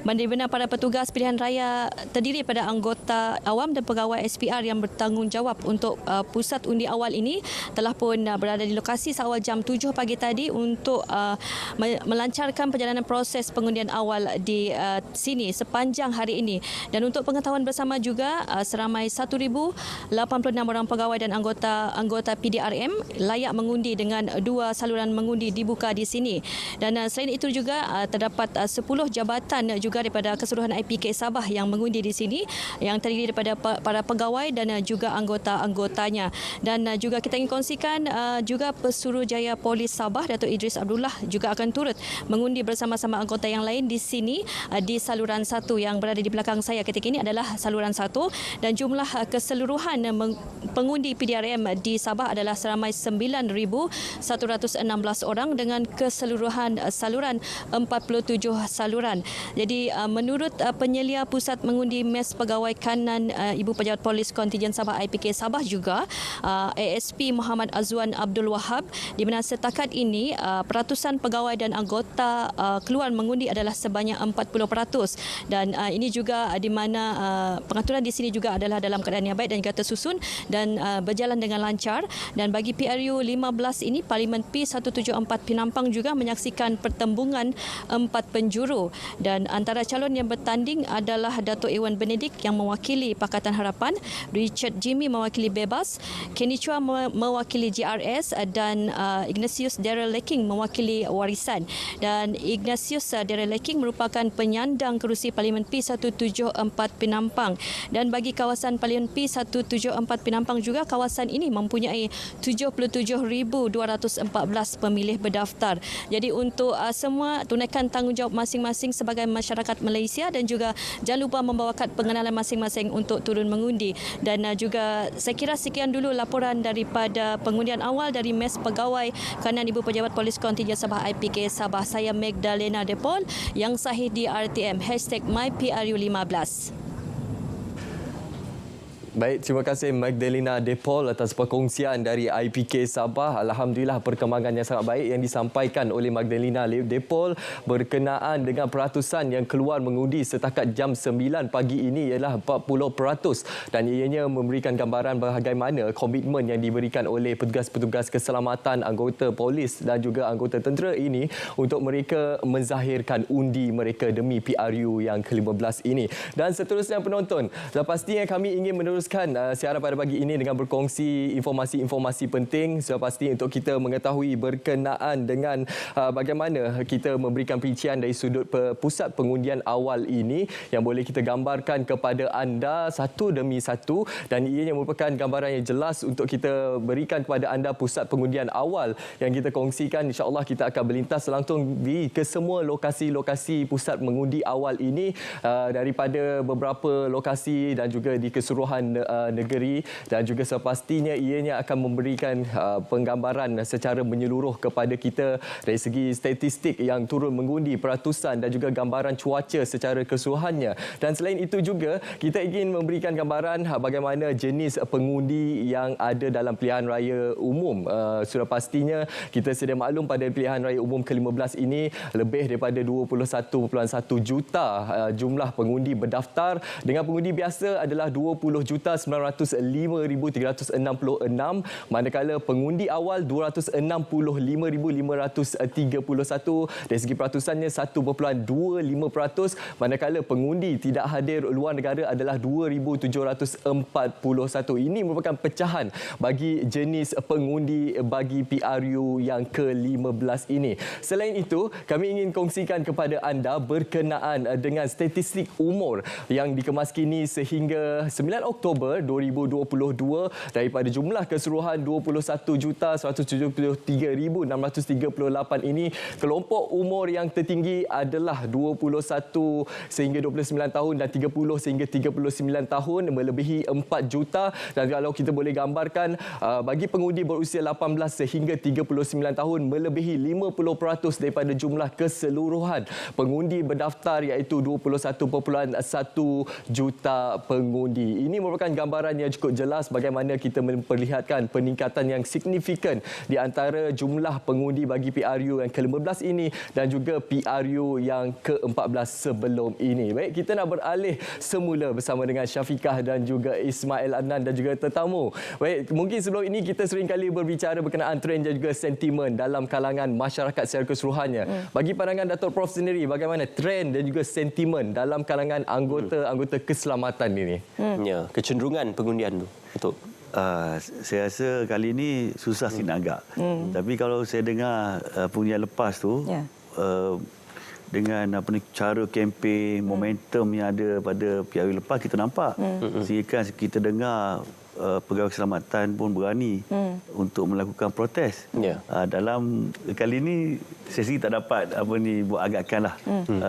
mana para petugas pilihan raya terdiri pada anggota awam dan pegawai SPR yang bertanggungjawab untuk pusat undi awal ini telah pun berada di lokasi seawal jam 7 pagi tadi untuk melancarkan perjalanan proses pengundian awal di sini sepanjang hari ini. Dan untuk pengetahuan bersama juga seramai 1,086 orang pegawai dan anggota PDRM layak mengundi dengan 2 saluran mengundi dibuka di sini. Dan selain itu juga terdapat 10 jabatan juga daripada keseluruhan IPK Sabah yang mengundi di sini yang terdiri daripada para pegawai dan juga anggota-anggotanya. Dan juga kita ingin kongsikan juga Pesuruhjaya Polis Sabah Datuk Idris Abdullah juga akan turut mengundi bersama-sama anggota yang lain di sini di saluran 1 yang berada di belakang saya ketika ini adalah saluran 1 dan jumlah keseluruhan pengundi PDRM di Sabah adalah seramai 9,116 orang dengan keseluruhan saluran 47 saluran. Jadi menurut penyelia pusat mengundi Mes Pegawai Kanan Ibu Pejabat Polis Kontingen Sabah IPK Sabah juga ASP Muhammad Azwan Abdul Wahab di mana setakat ini peratusan pegawai dan anggota keluar mengundi adalah sebanyak 40% dan ini juga di mana pengaturan di sini juga adalah dalam keadaan yang baik dan juga tersusun dan berjalan dengan lancar. Dan bagi PRU 15 ini Parlimen P174 Penampang juga menyaksikan pertembungan 4 penjuru dan antara calon yang bertanding adalah Datuk Ewan Benedik yang mewakili Pakatan Harapan, Richard Jimmy mewakili Bebas, Kenny Chua mewakili GRS dan Ignatius Daryl Leking mewakili Warisan. Dan Ignatius Daryl Leking merupakan penyandang kerusi Parlimen P174 Penampang. Dan bagi kawasan Parlimen P174 Penampang juga, kawasan ini mempunyai 77,214 pemilih berdaftar. Jadi untuk semua, tunaikan tanggungjawab masing-masing sebagai masyarakat Malaysia dan juga jangan lupa membawakan pengenalan masing-masing untuk turun mengundi. Dan juga saya kira sekian dulu laporan daripada pengundian awal dari Mes Pegawai Kanan Ibu Pejabat Polis Kontijen Sabah IPK Sabah. Saya Magdalena Depol yang sahih di RTM #MyPRU15. Baik, terima kasih Magdalena Depol atas perkongsian dari IPK Sabah. Alhamdulillah perkembangan yang sangat baik yang disampaikan oleh Magdalena Depol berkenaan dengan peratusan yang keluar mengundi setakat jam 9 pagi ini ialah 40% dan ianya memberikan gambaran bagaimana komitmen yang diberikan oleh petugas-petugas keselamatan, anggota polis dan juga anggota tentera ini untuk mereka menzahirkan undi mereka demi PRU yang ke-15 ini. Dan seterusnya penonton, pastinya kami ingin meneruskan siaran pada pagi ini dengan berkongsi informasi-informasi penting sudah pasti untuk kita mengetahui berkenaan dengan bagaimana kita memberikan perincian dari sudut pusat pengundian awal ini yang boleh kita gambarkan kepada anda satu demi satu dan ianya merupakan gambaran yang jelas untuk kita berikan kepada anda pusat pengundian awal yang kita kongsikan. InsyaAllah kita akan berlintas langsung di ke semua lokasi-lokasi pusat mengundi awal ini daripada beberapa lokasi dan juga di keseluruhan negeri dan juga sepastinya ianya akan memberikan penggambaran secara menyeluruh kepada kita dari segi statistik yang turun mengundi, peratusan dan juga gambaran cuaca secara keseluruhannya. Dan selain itu juga kita ingin memberikan gambaran bagaimana jenis pengundi yang ada dalam pilihan raya umum. Sudah pastinya kita sedia maklum pada pilihan raya umum ke-15 ini lebih daripada 21.1 juta jumlah pengundi berdaftar, dengan pengundi biasa adalah 20,905,366, manakala pengundi awal 265,531. Dari segi peratusannya 1.25%, manakala pengundi tidak hadir luar negara adalah 2,741. Ini merupakan pecahan bagi jenis pengundi bagi PRU yang ke-15 ini. Selain itu, kami ingin kongsikan kepada anda berkenaan dengan statistik umur yang dikemas kini sehingga 9 Oktober 2022 daripada jumlah keseluruhan 21,173,638 ini, kelompok umur yang tertinggi adalah 21 sehingga 29 tahun dan 30 sehingga 39 tahun, melebihi 4 juta. Dan kalau kita boleh gambarkan bagi pengundi berusia 18 sehingga 39 tahun, melebihi 50% daripada jumlah keseluruhan pengundi berdaftar iaitu 21.1 juta pengundi. Ini merupakan gambaran yang cukup jelas bagaimana kita memperlihatkan peningkatan yang signifikan di antara jumlah pengundi bagi PRU yang ke-15 ini dan juga PRU yang ke-14 sebelum ini. Baik, kita nak beralih semula bersama dengan Syafiqah dan juga Ismail Adnan dan juga tetamu. Baik, mungkin sebelum ini kita sering kali berbicara berkenaan trend dan juga sentimen dalam kalangan masyarakat secara keseluruhannya. Bagi pandangan Datuk Prof sendiri, bagaimana trend dan juga sentimen dalam kalangan anggota keselamatan ini? Ya, kecenderungan pengundian tu. Betul. Saya rasa kali ini susah sih nak agak. Tapi kalau saya dengar pengundian lepas tu, dengan cara kempen, momentum yang ada pada PRU lepas, kita nampak. Sehingga kita dengar pegawai keselamatan pun berani untuk melakukan protes. Dalam kali ini saya sendiri tak dapat buat agakkanlah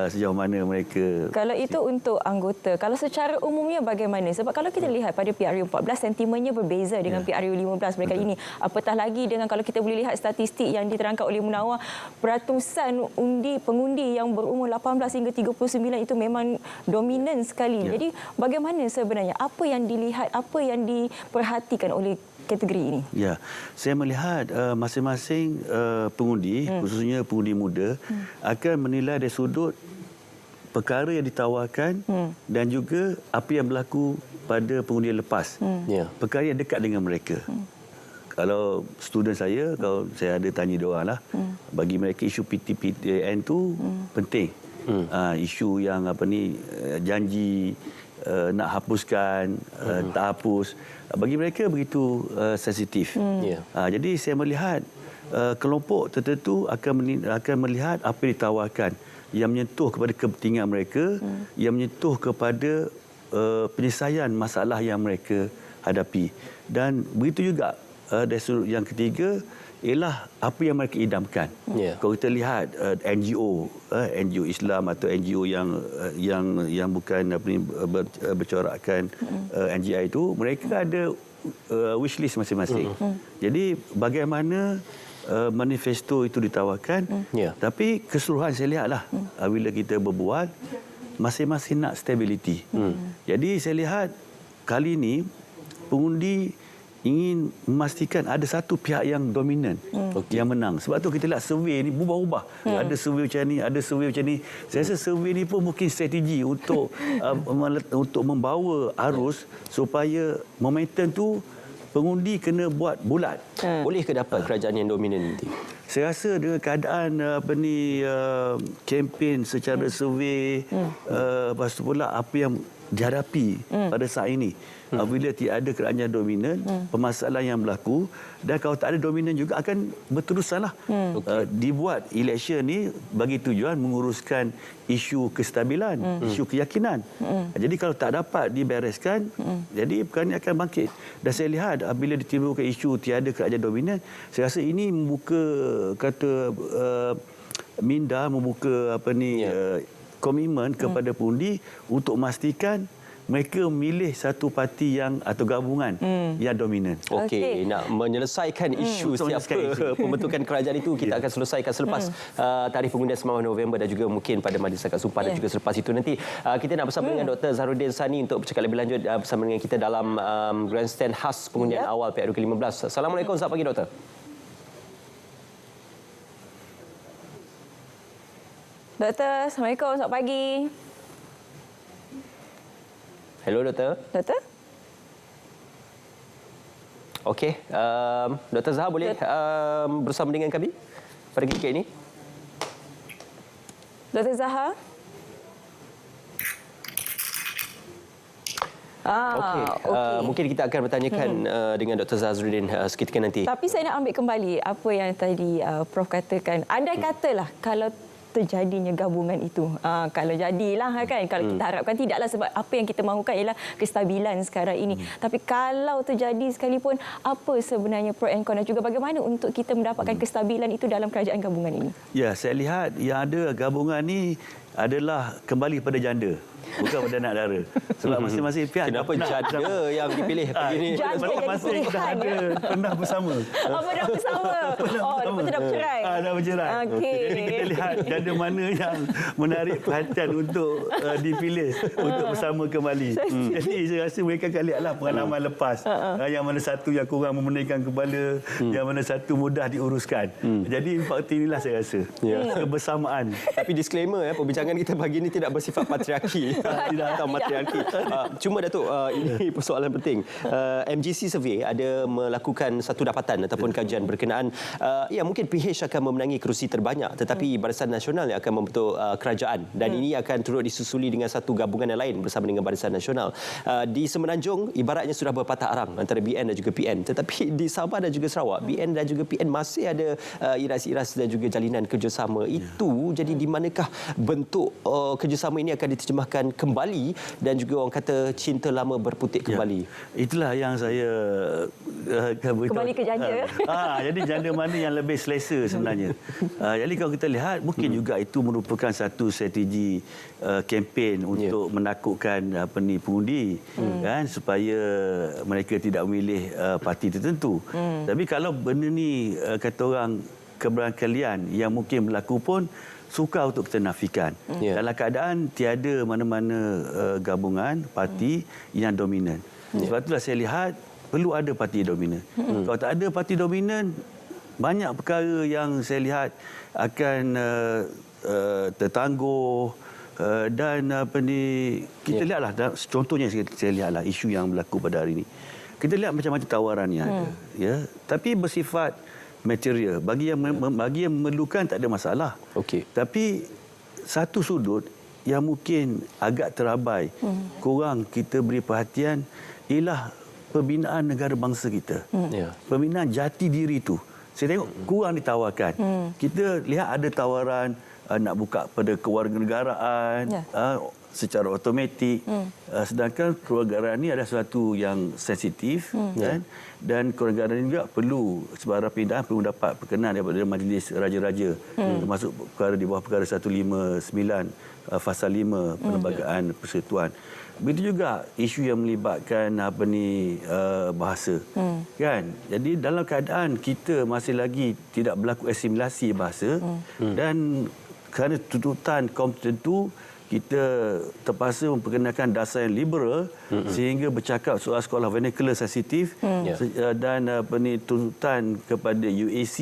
sejauh mana mereka. Kalau itu untuk anggota, kalau secara umumnya bagaimana? Sebab kalau kita lihat pada PRU 14 sentimennya berbeza dengan PRU 15 mereka ini. Apatah lagi dengan kalau kita boleh lihat statistik yang diterangkan oleh Munawar, peratusan pengundi yang berumur 18 hingga 39 itu memang dominan sekali. Jadi bagaimana sebenarnya, apa yang dilihat, apa yang diperhatikan oleh kategori ini? Ya, saya melihat masing-masing pengundi, khususnya pengundi muda, akan menilai dari sudut perkara yang ditawarkan dan juga apa yang berlaku pada pengundian lepas. Perkara yang dekat dengan mereka. Kalau student saya, kalau saya ada tanya diorang lah, bagi mereka isu PTPTN tu penting. Isu yang janji nak hapuskan, tak hapus, bagi mereka begitu sensitif. Jadi saya melihat kelompok tertentu akan melihat apa yang ditawarkan yang menyentuh kepada kepentingan mereka, yang menyentuh kepada penyelesaian masalah yang mereka hadapi. Dan begitu juga dari sudut yang ketiga ialah apa yang mereka idamkan. Kalau kita lihat NGO Islam atau NGO yang bukan bercorakkan NGI itu, mereka ada wishlist masing-masing. Jadi bagaimana manifesto itu ditawarkan, tapi keseluruhan saya lihatlah bila kita berbual, masing-masing nak stability. Jadi saya lihat kali ini pengundi ingin memastikan ada satu pihak yang dominan yang menang. Sebab tu kita lihat survey ni berubah-ubah. Ada survey macam ni, ada survey macam ni. Saya rasa survey ni pun mungkin strategi untuk untuk membawa arus supaya momentum tu pengundi kena buat bulat. Boleh ke dapat kerajaan yang dominan nanti? Saya rasa dengan keadaan kempen secara survei, lepas tu pula apa yang dihadapi pada saat ini, bila tidak ada kerajaan dominan, permasalahan yang berlaku, dan kalau tak ada dominan juga akan berterusanlah. Dibuat election ni bagi tujuan menguruskan isu kestabilan, isu keyakinan. Jadi kalau tak dapat dibereskan, jadi perkara ini akan bangkit. Dan saya lihat bila ditimbulkan isu tiada kerajaan dominan, saya rasa ini membuka minda, membuka komitmen kepada pengundi untuk memastikan mereka memilih satu parti yang atau gabungan yang dominan. Okey, nak menyelesaikan isu siapa pembentukan kerajaan itu kita akan selesaikan selepas tarikh pengundian 9 November dan juga mungkin pada Majlis Akad Sumpah dan juga selepas itu nanti kita nak bersama dengan Dr. Zahrudin Sani untuk bercakap lebih lanjut bersama dengan kita dalam grandstand khas pengundian awal PRU ke-15. Assalamualaikum, selamat pagi Doktor. Doktor, Assalamualaikum, selamat pagi. Hello, Doktor. Doktor? Okey, Dr. Zahar boleh bersama dengan kami pada ketika ini? Dr. Zahar? Okey. Mungkin kita akan bertanyakan dengan Dr. Zahrudin seketika nanti. Tapi saya nak ambil kembali apa yang tadi Prof katakan. Andai katalah kalau terjadinya gabungan itu. Kalau jadilah kan, kalau kita harapkan tidaklah, sebab apa yang kita mahukan ialah kestabilan sekarang ini. Tapi kalau terjadi sekalipun, apa sebenarnya pro and con dan juga bagaimana untuk kita mendapatkan kestabilan itu dalam kerajaan gabungan ini? Ya, saya lihat yang ada gabungan ni adalah kembali pada janda, bukan pada anak dara. Sebab masing-masing pihak kenapa janda yang dipilih pagi ni? Masing-masing dah ada pernah bersama. Pernah bersama. Lepas tu dah bercerai. Dah bercerai. Jadi kita lihat janda mana yang menarik perhatian untuk dipilih untuk bersama kembali. Jadi saya rasa mereka akan lihatlah pengalaman lepas. Yang mana satu yang kurang memeningkan kepala, yang mana satu mudah diuruskan. Jadi faktor inilah saya rasa kebersamaan. Tapi disclaimer, perbincangan kita pagi ini tidak bersifat patriarki. Tidak matriarki. Cuma Datuk, ini persoalan penting. MGC Survey ada melakukan satu dapatan ataupun kajian berkenaan mungkin PH akan memenangi kerusi terbanyak, tetapi Barisan Nasional yang akan membentuk kerajaan, dan ini akan turut disusuli dengan satu gabungan yang lain bersama dengan Barisan Nasional. Di Semenanjung ibaratnya sudah berpatah arang antara BN dan juga PN, tetapi di Sabah dan juga Sarawak, BN dan juga PN masih ada iras-iras dan juga jalinan kerjasama. Itu jadi di manakah bentuk kerjasama ini akan diterjemahkan kembali dan juga orang kata cinta lama berputik kembali. Itulah yang saya kembali ke janda. Jadi janda mana yang lebih selesa sebenarnya. Jadi kalau kita lihat mungkin juga itu merupakan satu strategi kempen untuk menakutkan pengundi kan, supaya mereka tidak memilih parti tertentu. Tapi kalau benda ni kata orang keberangkalian yang mungkin berlaku pun sukar untuk kita nafikan. Dalam keadaan tiada mana-mana gabungan parti yang dominan. Sebab itulah saya lihat perlu ada parti dominan. Kalau tak ada parti dominan, banyak perkara yang saya lihat akan tertangguh dan kita lihatlah contohnya saya lihatlah isu yang berlaku pada hari ini. Kita lihat macam-macam tawaran yang ada, tapi bersifat material. Bagi yang memerlukan tak ada masalah. Tapi satu sudut yang mungkin agak terabai, kurang kita beri perhatian ialah pembinaan negara bangsa kita. Pembinaan jati diri itu. Saya tengok kurang ditawarkan. Kita lihat ada tawaran nak buka pada kewarganegaraan secara automatik. Sedangkan kewarganegaraan ini adalah sesuatu yang sensitif kan? Dan kewarganegaraan juga perlu sebarang pindahan perlu dapat perkenan daripada Majlis Raja-Raja termasuk perkara di bawah perkara 159 Fasal 5 Perlembagaan Persekutuan. Begitu juga isu yang melibatkan bahasa. Kan? Jadi dalam keadaan kita masih lagi tidak berlaku asimilasi bahasa dan kerana tuntutan kaum tertentu kita terpaksa memperkenalkan dasar yang liberal sehingga bercakap soal sekolah vernacular sensitif dan tuntutan kepada UAC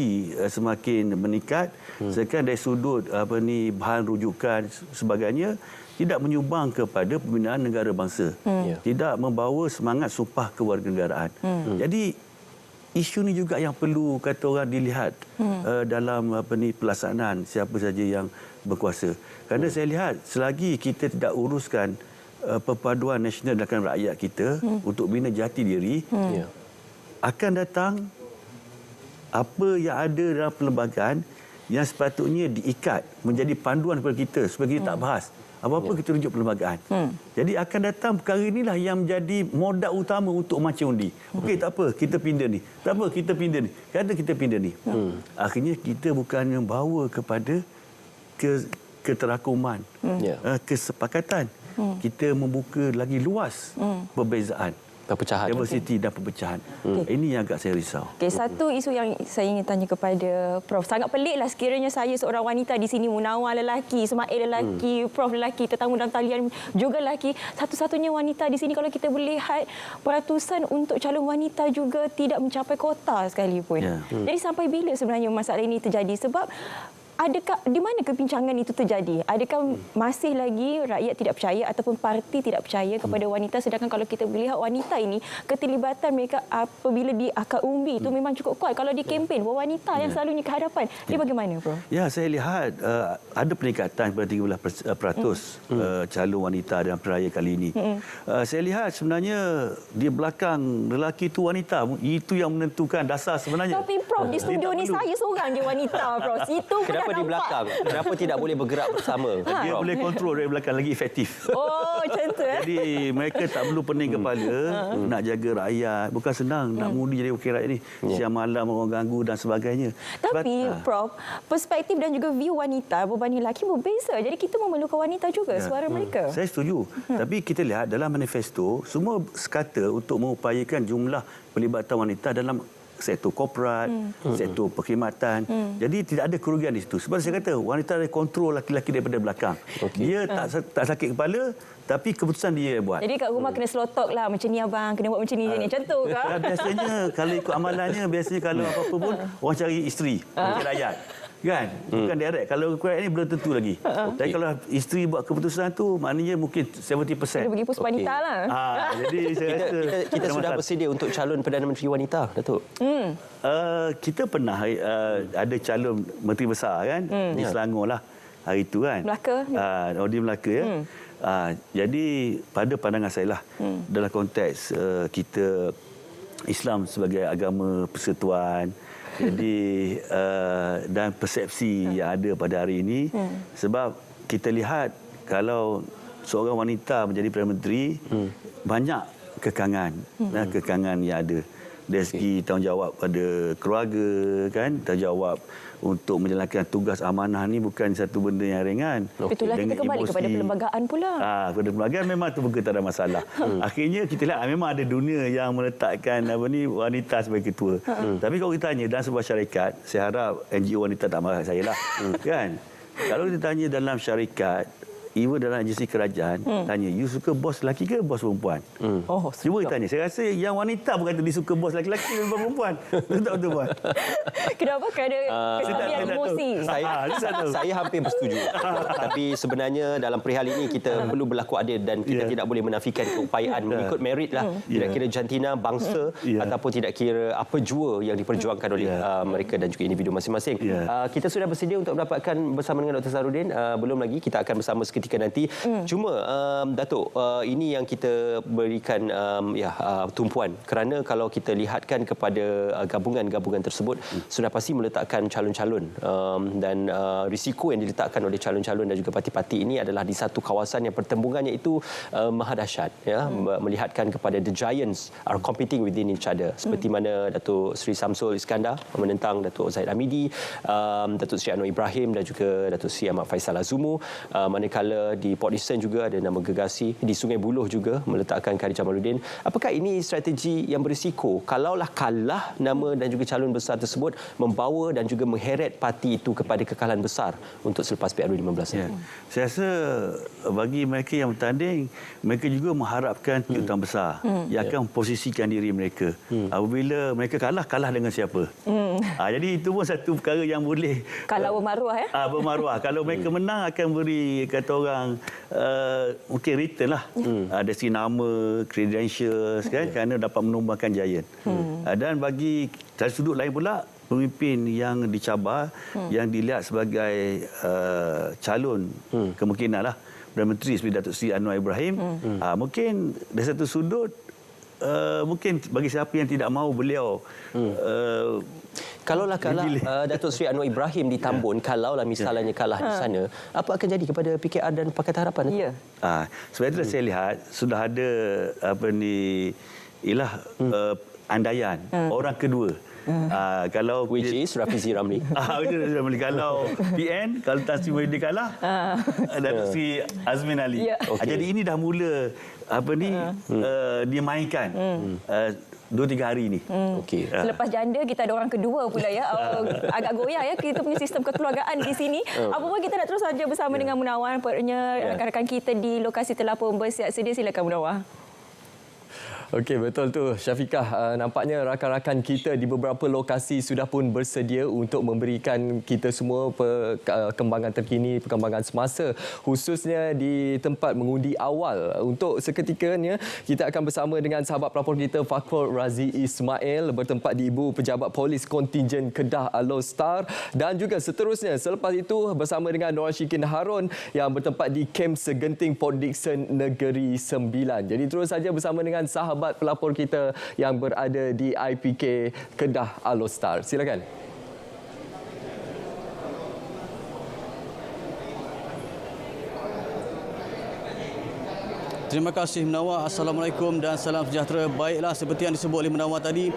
semakin meningkat sekarang dari sudut bahan rujukan sebagainya tidak menyumbang kepada pembinaan negara bangsa, tidak membawa semangat sumpah kewarganegaraan. Jadi isu ni juga yang perlu kata orang dilihat dalam pelaksanaan siapa saja yang berkuasa. Kerana saya lihat selagi kita tidak uruskan perpaduan nasional dalam rakyat kita untuk bina jati diri, akan datang apa yang ada dalam perlembagaan yang sepatutnya diikat menjadi panduan kepada kita supaya kita tak bahas. Apa-apa kita rujuk perlembagaan. Jadi akan datang perkara inilah yang menjadi modal utama untuk macam undi. Okey, tak apa, kita pindah ni. Tak apa, kita pindah ni. Kata kita pindah ni. Akhirnya kita bukannya bawa kepada keterakuman, kesepakatan. Kita membuka lagi luas perbezaan. Perpecahan. Diversity dan perpecahan. Ini yang agak saya risau. Satu isu yang saya ingin tanya kepada Prof. Sangat peliklah sekiranya saya seorang wanita di sini, Munawar lelaki, Ismail lelaki, Prof lelaki, tetamu dalam talian juga lelaki. Satu-satunya wanita di sini kalau kita boleh lihat peratusan untuk calon wanita juga tidak mencapai kota sekalipun. Jadi sampai bila sebenarnya masalah ini terjadi? Sebab adakah di mana kebincangan itu terjadi? Adakah masih lagi rakyat tidak percaya ataupun parti tidak percaya kepada wanita, sedangkan kalau kita melihat wanita ini keterlibatan mereka apabila di akar umbi itu memang cukup kuat. Kalau di kempen wanita yang selalunya ke hadapan. Ini bagaimana, Prof? Ya, saya lihat ada peningkatan pada 13% calon wanita dalam perayaan kali ini. Saya lihat sebenarnya di belakang lelaki itu wanita, itu yang menentukan dasar sebenarnya. Tapi Prof, di studio ni saya seorang je wanita, Prof. Itu kenapa di belakang? Kenapa tidak boleh bergerak bersama? Dia boleh kontrol dari belakang lagi efektif. Oh, macam tu. Jadi mereka tak perlu pening kepala nak jaga rakyat. Bukan senang nak mengundi jadi wakil rakyat ni. Siang malam orang ganggu dan sebagainya. Tapi Prof, perspektif dan juga view wanita berbanding lelaki berbeza. Jadi kita memerlukan wanita juga, suara mereka. Saya setuju. Tapi kita lihat dalam manifesto semua sekata untuk mengupayakan jumlah pelibatan wanita dalam sektor korporat, sektor perkhidmatan. Jadi tidak ada kerugian di situ. Sebab saya kata wanita ada kontrol laki-laki daripada belakang. Dia tak sakit kepala, tapi keputusan dia buat. Jadi kat rumah kena slotok lah, macam ni abang, kena buat macam ni. Macam tu ke? Biasanya kalau ikut amalannya, biasanya kalau apa-apa pun orang cari isteri, rakyat. Kan? Bukan direct. Kalau rakyat ni belum tentu lagi. Tapi kalau isteri buat keputusan tu, maknanya mungkin 70%. Kena bagi pos wanita lah. Jadi saya rasa kita sudah bersedia untuk calon Perdana Menteri wanita, Datuk? Kita pernah ada calon Menteri Besar kan di Selangor lah hari itu kan. Melaka. Di Melaka ya. Jadi pada pandangan saya lah dalam konteks kita Islam sebagai agama persekutuan, jadi dan persepsi yang ada pada hari ini, sebab kita lihat kalau seorang wanita menjadi Perdana Menteri, banyak kekangan yang ada dari segi tanggungjawab pada keluarga kan, tanggungjawab untuk menjalankan tugas amanah ni bukan satu benda yang ringan. Itulah kita kembali kepada perlembagaan pula. Kepada perlembagaan memang tu bukan tak ada masalah. Akhirnya kita lihat memang ada dunia yang meletakkan wanita sebagai ketua. Tapi kalau kita tanya dalam sebuah syarikat, saya harap NGO wanita tak marah saya lah. Kan? Kalau kita tanya dalam syarikat, even dalam agensi kerajaan, tanya, you suka bos lelaki ke bos perempuan? Oh, cuba tanya. Saya rasa yang wanita pun kata dia suka bos lelaki ke bos perempuan. Betul puan? Kenapa? Kerana kestabilan emosi. Saya hampir bersetuju. Tapi sebenarnya dalam perihal ini kita perlu berlaku adil dan kita tidak boleh menafikan keupayaan mengikut merit lah. Tidak kira jantina, bangsa ataupun tidak kira apa jua yang diperjuangkan oleh mereka dan juga individu masing-masing. Kita sudah bersedia untuk mendapatkan bersama dengan Dr. Sarudin. Belum lagi, kita akan bersama seketika nanti. Cuma Datuk, ini yang kita berikan tumpuan kerana kalau kita lihatkan kepada gabungan-gabungan tersebut sudah pasti meletakkan calon-calon dan risiko yang diletakkan oleh calon-calon dan juga parti-parti ini adalah di satu kawasan yang pertembungannya itu maha dahsyat, ya, melihatkan kepada the giants are competing within each other, seperti mana Datuk Seri Samsul Iskandar menentang Datuk Zahid Hamidi, Datuk Seri Anwar Ibrahim dan juga Datuk Seri Ahmad Faisal Azumu. Manakala di Port Dickson juga ada nama Gergasi, di Sungai Buloh juga meletakkan Khairi Jamaluddin. Apakah ini strategi yang berisiko kalaulah kalah nama dan juga calon besar tersebut membawa dan juga mengheret parti itu kepada kekalahan besar untuk selepas PRU 15? Saya rasa bagi mereka yang bertanding, mereka juga mengharapkan kejutan besar yang akan memposisikan diri mereka. Apabila mereka kalah dengan siapa? Jadi itu pun satu perkara yang boleh kalau bermaruah, bermaruah. Kalau mereka menang akan beri, kata orang, mungkin return lah. Dari segi nama, credentials, kan, kerana dapat menumbangkan giant. Dan bagi dari sudut lain pula, pemimpin yang dicabar, yang dilihat sebagai calon kemungkinan lah, Perdana Menteri seperti Datuk Seri Anwar Ibrahim, mungkin dari satu sudut, mungkin bagi siapa yang tidak mahu beliau kalaulah kalah Datuk Seri Anwar Ibrahim di Tambun, kalaulah misalnya kalah di sana, apa akan jadi kepada PKR dan Pakatan Harapan? Sebab itulah saya lihat sudah ada andaian orang kedua. Kalau which is Rafizi Ramli. Kalau PN, kalau Tan Sri Muhyiddin kalah, Datuk Seri Azmin Ali. Jadi ini dah mula dia mainkan 2-3 hari ini. Selepas janda kita ada orang kedua pula, ya. Agak goyah, ya, kita punya sistem kekeluargaan di sini. Apa pun kita nak terus saja bersama dengan Munawar, rakan-rakan kita di lokasi telah pun bersiap sedia. Silakan Munawar. Okey, betul tu Syafiqah. Nampaknya rakan-rakan kita di beberapa lokasi sudah pun bersedia untuk memberikan kita semua perkembangan terkini, perkembangan semasa, khususnya di tempat mengundi awal. Untuk seketikanya kita akan bersama dengan sahabat pelapor kita Fakhur Razi Ismail bertempat di Ibu Pejabat Polis Kontingen Kedah Alostar, dan juga seterusnya selepas itu bersama dengan Nor Syikin Harun yang bertempat di Kem Segenting Port Dickson Negeri Sembilan. Jadi terus saja bersama dengan sahabat pelapor kita yang berada di IPK Kedah Alostar. Silakan. Terima kasih Munawar. Assalamualaikum dan salam sejahtera. Baiklah, seperti yang disebut oleh Munawar tadi,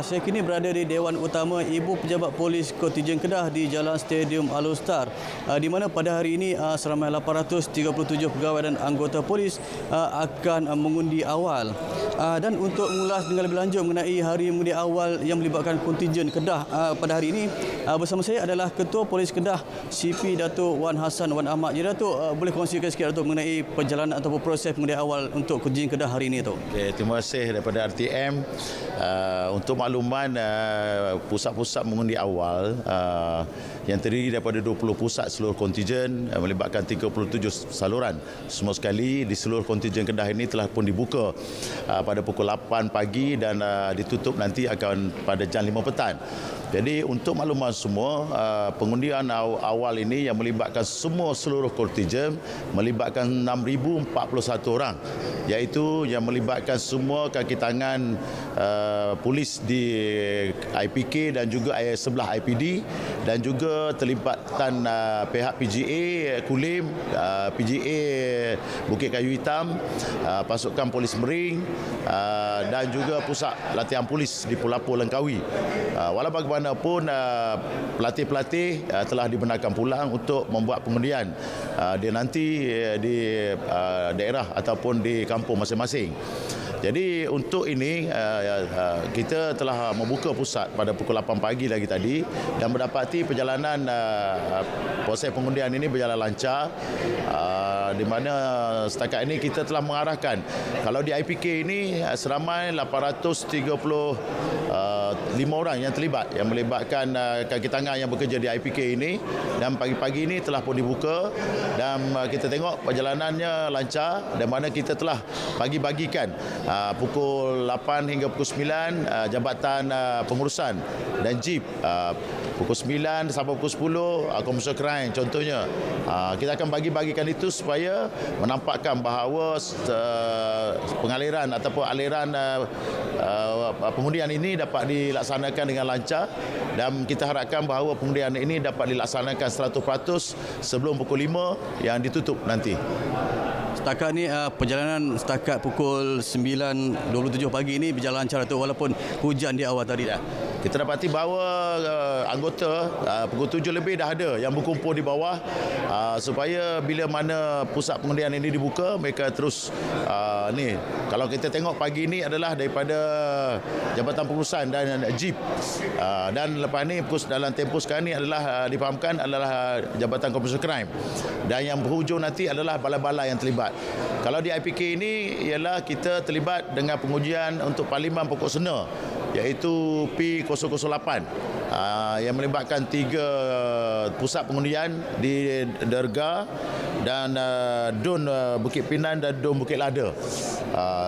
saya kini berada di Dewan Utama Ibu Pejabat Polis Kontingen Kedah di Jalan Stadium Alostar, di mana pada hari ini seramai 837 pegawai dan anggota polis akan mengundi awal. Dan untuk mengulas dengan lebih lanjut mengenai hari mengundi awal yang melibatkan kontingen Kedah pada hari ini, bersama saya adalah Ketua Polis Kedah CP Datuk Wan Hassan Wan Ahmad. Jadi Datuk, boleh kongsikan sikit Datuk mengenai perjalanan ataupun proses mengundi awal untuk kontingen Kedah hari ini, Datuk? Terima kasih daripada RTM. Untuk makluman, pusat-pusat mengundi awal yang terdiri daripada 20 pusat seluruh kontingen melibatkan 37 saluran. Semua sekali di seluruh kontingen Kedah ini telah pun dibuka pada pukul 8 pagi dan ditutup nanti akan pada jam 5 petang. Jadi untuk makluman semua, pengundian awal ini yang melibatkan semua seluruh kontingen melibatkan 6,041 orang, iaitu yang melibatkan semua kaki tangan polis di IPK dan juga sebelah IPD, dan juga terlibatan pihak PGA Kulim, PGA Bukit Kayu Hitam, pasukan polis Mering dan juga pusat latihan polis di Pulapur Langkawi. Walau bagaimanapun pelatih-pelatih telah dibenarkan pulang untuk membuat pengundian dia nanti di daerah ataupun di kampung masing-masing. Jadi untuk ini kita telah membuka pusat pada pukul 8 pagi lagi tadi dan mendapati perjalanan proses pengundian ini berjalan lancar, di mana setakat ini kita telah mengarahkan kalau di IPK ini seramai 835 orang yang terlibat, yang melibatkan kaki tangan yang bekerja di IPK ini, dan pagi-pagi ini telah pun dibuka dan kita tengok perjalanannya lancar, dan mana kita telah bagi-bagikan pukul 8 hingga pukul 9 jabatan pengurusan dan jeep, pukul 9 sampai pukul 10 komersial crime contohnya. Kita akan bagi-bagikan itu supaya menampakkan bahawa pengaliran ataupun aliran pengundian ini dapat dilaksanakan dengan lancar, dan kita harapkan bahawa pengundian ini dapat dilaksanakan 100% sebelum pukul 5 yang ditutup nanti. Setakat ni perjalanan setakat pukul 9.27 pagi ini berjalan lancar tu walaupun hujan di awal tadi dah. Kita dapati bahawa anggota pukul 7 lebih dah ada yang berkumpul di bawah, supaya bila mana pusat pengundian ini dibuka, mereka terus ni. Kalau kita tengok pagi ini adalah daripada Jabatan Pengurusan dan jeep, dan lepas ni dalam tempoh sekarang ni adalah difahamkan adalah Jabatan Komersial Crime, dan yang berhujung nanti adalah balai-balai yang terlibat. Kalau di IPK ini ialah kita terlibat dengan pengujian untuk Parlimen Pokok Sena, iaitu P008, yang melibatkan 3 pusat pengundian di Derga dan Dun Bukit Pinan dan Dun Bukit Lada.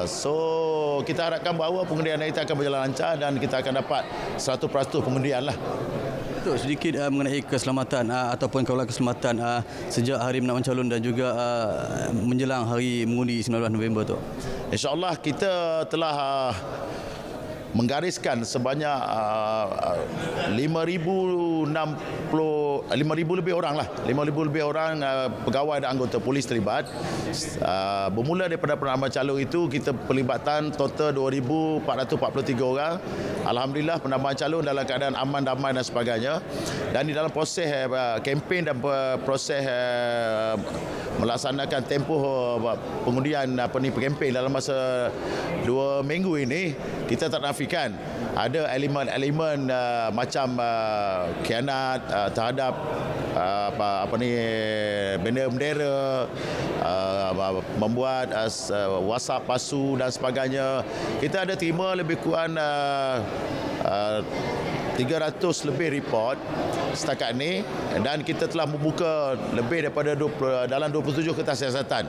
So kita harapkan bahawa pengundian itu akan berjalan lancar dan kita akan dapat 100% pengundian lah. Sedikit mengenai keselamatan ataupun kawalan keselamatan sejak hari menang calon dan juga menjelang hari mengundi 19 November tu. InsyaAllah kita telah menggariskan sebanyak 5,000 lebih orang lah, 5,000 lebih orang pegawai dan anggota polis terlibat. Bermula daripada penanaman calon itu, kita pelibatan total 2,443 orang. Alhamdulillah penanaman calon dalam keadaan aman, damai dan sebagainya. Dan di dalam proses kempen dan proses melaksanakan tempoh pengundian kempen dalam masa 2 minggu ini, kita tak nafikan ada elemen-elemen macam khianat terhadap bendera-bendera, membuat WhatsApp palsu dan sebagainya. Kita ada terima lebih kurang 300 lebih report setakat ini, dan kita telah membuka lebih daripada dalam 27 kertas siasatan,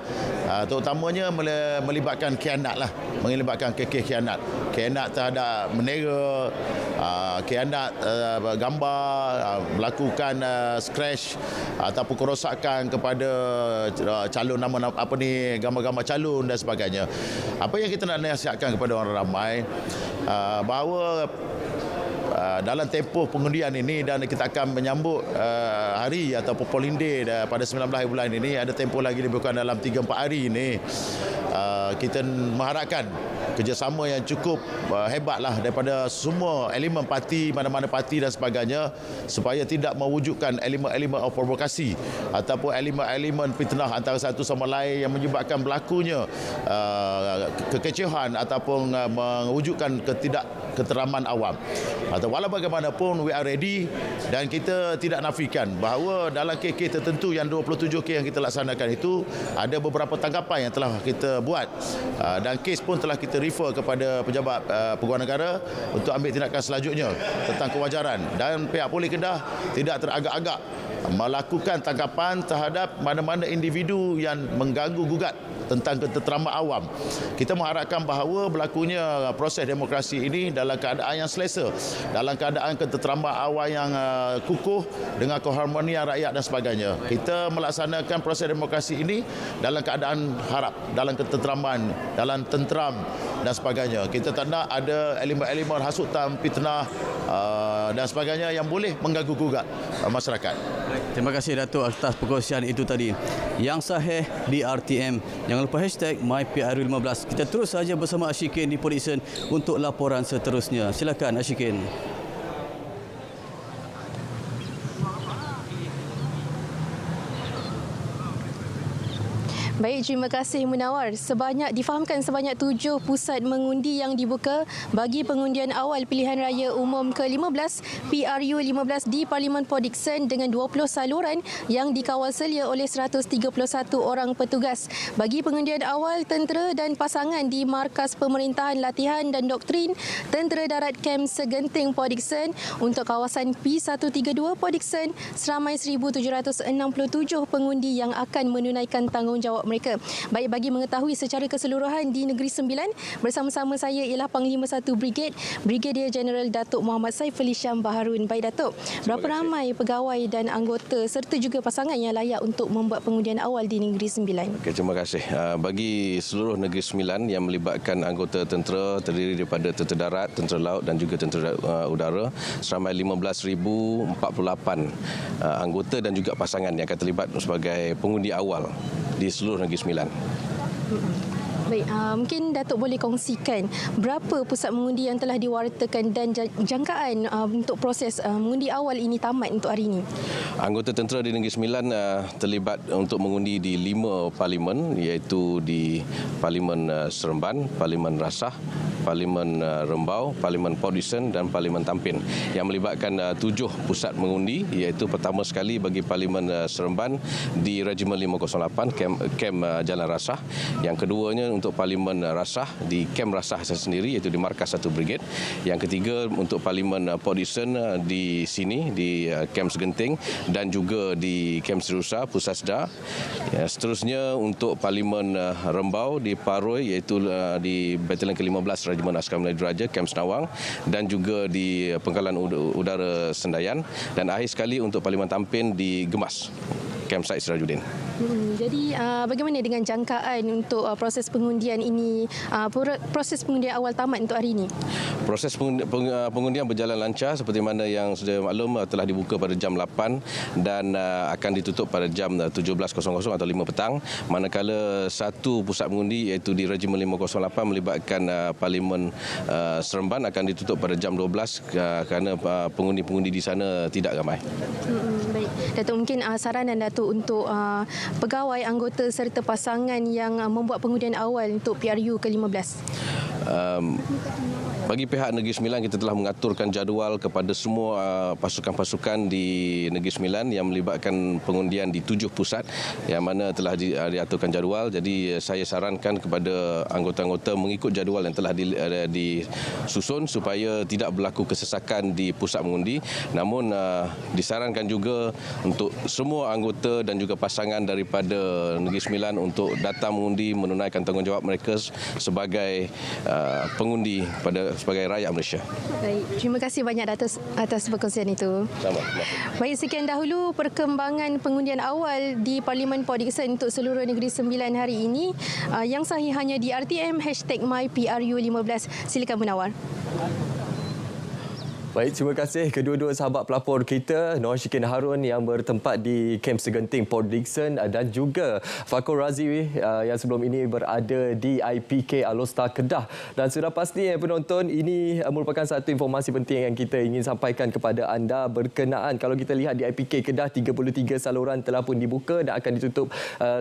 terutamanya melibatkan khianat lah, melibatkan kes khianat terhadap bendera, khianat gambar, melakukan scratch ataupun kerosakan kepada calon, nama gambar-gambar calon dan sebagainya. Apa yang kita nak nasihatkan kepada orang ramai, bahawa dalam tempoh pengundian ini, dan kita akan menyambut hari ataupun polling day pada 19 hari bulan ini, ada tempoh lagi lebih kurang dalam 3-4 hari ini. Kita mengharapkan kerjasama yang cukup hebatlah daripada semua elemen parti, mana-mana parti dan sebagainya, supaya tidak mewujudkan elemen-elemen provokasi ataupun elemen-elemen fitnah antara satu sama lain yang menyebabkan berlakunya kekecehan ataupun mewujudkan keteraman awam. Walau bagaimanapun, we are ready, dan kita tidak nafikan bahawa dalam kes-kes tertentu yang 27 kes yang kita laksanakan itu, ada beberapa tanggapan yang telah kita buat, dan kes pun telah kita refer kepada pejabat Peguam Negara untuk ambil tindakan selanjutnya tentang kewajaran, dan pihak Polis Kedah tidak teragak-agak melakukan tanggapan terhadap mana-mana individu yang mengganggu gugat tentang ketenteraman awam. Kita mengharapkan bahawa berlakunya proses demokrasi ini dalam keadaan yang selesa, dalam keadaan ketenteraman awam yang kukuh dengan keharmonian rakyat dan sebagainya. Kita melaksanakan proses demokrasi ini dalam keadaan harap, dalam ketenteraman, dalam tenteram dan sebagainya. Kita tak nak ada elemen-elemen hasutan, fitnah dan sebagainya yang boleh mengganggu gugat masyarakat. Terima kasih Datuk atas perkongsian itu tadi. Yang sahih di RTM. Jangan lupa hashtag MyPRU15. Kita terus saja bersama Ashikin di Polisen untuk laporan seterusnya. Silakan Ashikin. Baik, terima kasih Munawar. Difahamkan sebanyak 7 pusat mengundi yang dibuka bagi pengundian awal pilihan raya umum ke-15 PRU 15 di Parlimen Port Dickson dengan 20 saluran yang dikawal selia oleh 131 orang petugas. Bagi pengundian awal, tentera dan pasangan di Markas Pemerintahan Latihan dan Doktrin Tentera Darat Kem Segenting Port Dickson untuk kawasan P132 Port Dickson, seramai 1,767 pengundi yang akan menunaikan tanggungjawab mereka. Baik, bagi mengetahui secara keseluruhan di Negeri Sembilan, bersama-sama saya ialah Panglima 1 Brigade, Brigadier Jeneral Datuk Muhammad Saiful Hisham Baharun. Baik Datuk, berapa ramai pegawai dan anggota serta juga pasangan yang layak untuk membuat pengundian awal di Negeri Sembilan? Okay, terima kasih. Bagi seluruh Negeri Sembilan yang melibatkan anggota tentera terdiri daripada tentera darat, tentera laut dan juga tentera udara, seramai 15,048 anggota dan juga pasangan yang akan terlibat sebagai pengundi awal di seluruh Negeri Sembilan. Baik, mungkin Datuk boleh kongsikan berapa pusat mengundi yang telah diwartakan dan jangkaan untuk proses mengundi awal ini tamat untuk hari ini? Anggota tentera di Negeri Sembilan terlibat untuk mengundi di 5 parlimen, iaitu di Parlimen Seremban, Parlimen Rasah, Parlimen Rembau, Parlimen Port Dickson dan Parlimen Tampin, yang melibatkan 7 pusat mengundi, iaitu pertama sekali bagi Parlimen Seremban di Regimen 508 Kem Jalan Rasah, yang keduanya untuk Parlimen Rasah di Kem Rasah sendiri, iaitu di Markas 1 Brigade, yang ketiga untuk Parlimen Port Dickson di sini di Kem Segenting dan juga di Kem Serusa Pusasda. Seterusnya untuk Parlimen Rembau di Paroi, iaitu di Batalion ke-15 Regimen Askar Melayu Diraja Kem Senawang dan juga di Pangkalan Udara Sendayan, dan akhir sekali untuk Parlimen Tampin di Gemas Kem Said Sirajuddin. Jadi bagaimana dengan jangkaan untuk proses pengundian ini, proses pengundian awal tamat untuk hari ini? Proses pengundian berjalan lancar seperti mana yang sudah maklum, telah dibuka pada jam 8 dan akan ditutup pada jam 17.00 atau 5 petang. Manakala satu pusat mengundi iaitu di Regimen 508 melibatkan Parlimen Seremban akan ditutup pada jam 12 kerana pengundi-pengundi di sana tidak ramai. Baik, Datuk, mungkin saranan Datuk untuk pegawai, anggota serta pasangan yang membuat pengundian awal untuk PRU ke-15. Bagi pihak Negeri Sembilan, kita telah mengaturkan jadual kepada semua pasukan-pasukan di Negeri Sembilan yang melibatkan pengundian di 7 pusat yang mana telah diaturkan jadual. Jadi saya sarankan kepada anggota-anggota mengikut jadual yang telah disusun supaya tidak berlaku kesesakan di pusat mengundi. Namun disarankan juga untuk semua anggota dan juga pasangan daripada Negeri Sembilan untuk datang mengundi, menunaikan tanggungjawab mereka sebagai pengundi sebagai rakyat Malaysia. Baik, terima kasih banyak Datuk atas perkongsian itu. Sama. Baik, sekian dahulu perkembangan pengundian awal di Parlimen Port Dickson untuk seluruh Negeri Sembilan hari ini. Yang sahih hanya di RTM #MyPRU15. Silakan Munawar. Baik, terima kasih kedua-dua sahabat pelapor kita, Noor Shikin Harun yang bertempat di Kem Segenting Port Dickson dan juga Fakul Razi yang sebelum ini berada di IPK Alostar Kedah. Dan sudah pasti penonton, ini merupakan satu informasi penting yang kita ingin sampaikan kepada anda berkenaan kalau kita lihat di IPK Kedah 33 saluran telah pun dibuka dan akan ditutup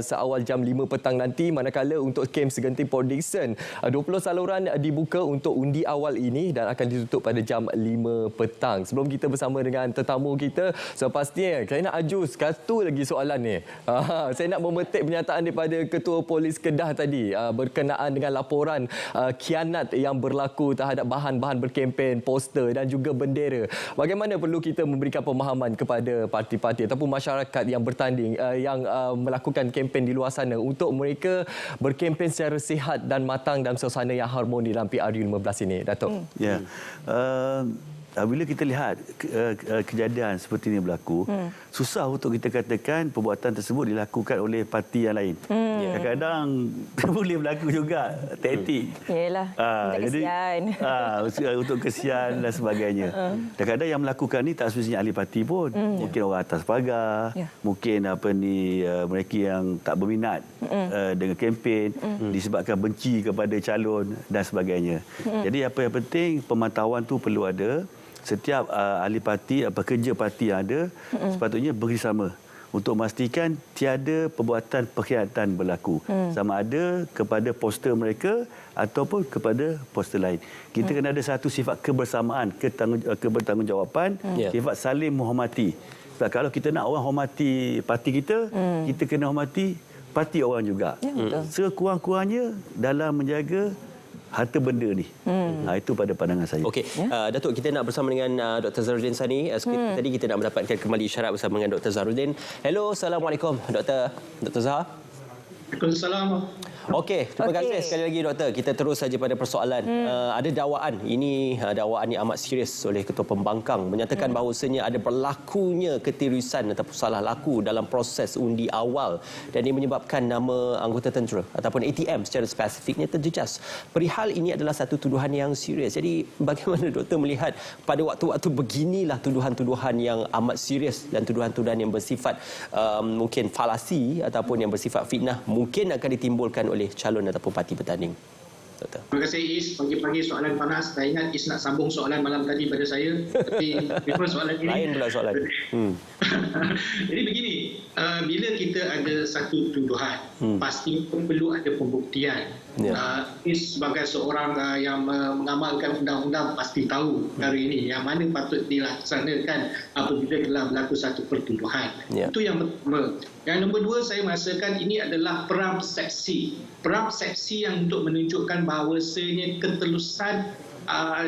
seawal jam 5 petang nanti, manakala untuk Kem Segenting Port Dickson 20 saluran dibuka untuk undi awal ini dan akan ditutup pada jam 5 petang. Sebelum kita bersama dengan tetamu kita, pastinya saya nak aju satu lagi soalan ni. Saya nak memetik pernyataan daripada Ketua Polis Kedah tadi berkenaan dengan laporan khianat yang berlaku terhadap bahan-bahan berkempen, poster dan juga bendera. Bagaimana perlu kita memberikan pemahaman kepada parti-parti ataupun masyarakat yang bertanding, yang melakukan kempen di luar sana untuk mereka berkempen secara sihat dan matang dalam suasana yang harmoni dalam PRU 15 ini, Datuk? Ya. Bila kita lihat kejadian seperti ini berlaku, susah untuk kita katakan perbuatan tersebut dilakukan oleh parti yang lain. Kadang-kadang boleh berlaku juga taktik. Yalah, jadi untuk kesian dan sebagainya. Kadang-kadang yang melakukan ni tak semestinya ahli parti pun. Mungkin orang atas pagar, mungkin mereka yang tak berminat dengan kempen, disebabkan benci kepada calon dan sebagainya. Jadi apa yang penting, pemantauan tu perlu ada. Setiap ahli parti, pekerja parti yang ada, sepatutnya bekerjasama untuk memastikan tiada perbuatan pengkhianatan berlaku. Sama ada kepada poster mereka ataupun kepada poster lain. Kita kena ada satu sifat kebersamaan, kebertanggungjawaban, sifat saling menghormati. Sebab kalau kita nak orang hormati parti kita, kita kena hormati parti orang juga. Sekurang-kurangnya dalam menjaga harta benda ni. Itu pada pandangan saya. Okey, Datuk, kita nak bersama dengan Dr. Zahrudin Sani. Tadi kita nak mendapatkan kembali isyarat bersama dengan Dr. Zahrudin. Hello, Assalamualaikum Dr. Zahar. Waalaikumsalam. Okey, terima kasih sekali lagi Doktor. Kita terus saja pada persoalan. Ada dakwaan. Ini dakwaan yang amat serius oleh Ketua Pembangkang menyatakan bahawasanya ada berlakunya ketirisan ataupun salah laku dalam proses undi awal dan ini menyebabkan nama anggota tentera ataupun ATM secara spesifiknya terjejas. Perihal ini adalah satu tuduhan yang serius. Jadi bagaimana Doktor melihat pada waktu-waktu beginilah tuduhan-tuduhan yang amat serius dan tuduhan-tuduhan yang bersifat mungkin falasi ataupun yang bersifat fitnah mungkin akan ditimbulkan oleh calon ataupun parti bertanding. Doktor. Terima kasih Is. Pagi-pagi soalan panas. Saya ingat Is nak sambung soalan malam tadi pada saya. Tapi before soalan ini. Lain pula soalan. Jadi begini, bila kita ada satu tuduhan, pasti perlu ada pembuktian. Is sebagai seorang yang mengamalkan undang-undang pasti tahu perkara ini. Yang mana patut dilaksanakan apabila telah berlaku satu pertuduhan. Itu yang pertama. Yang nombor dua, saya merasakan ini adalah persepsi. Persepsi yang untuk menunjukkan bahawasanya ketelusan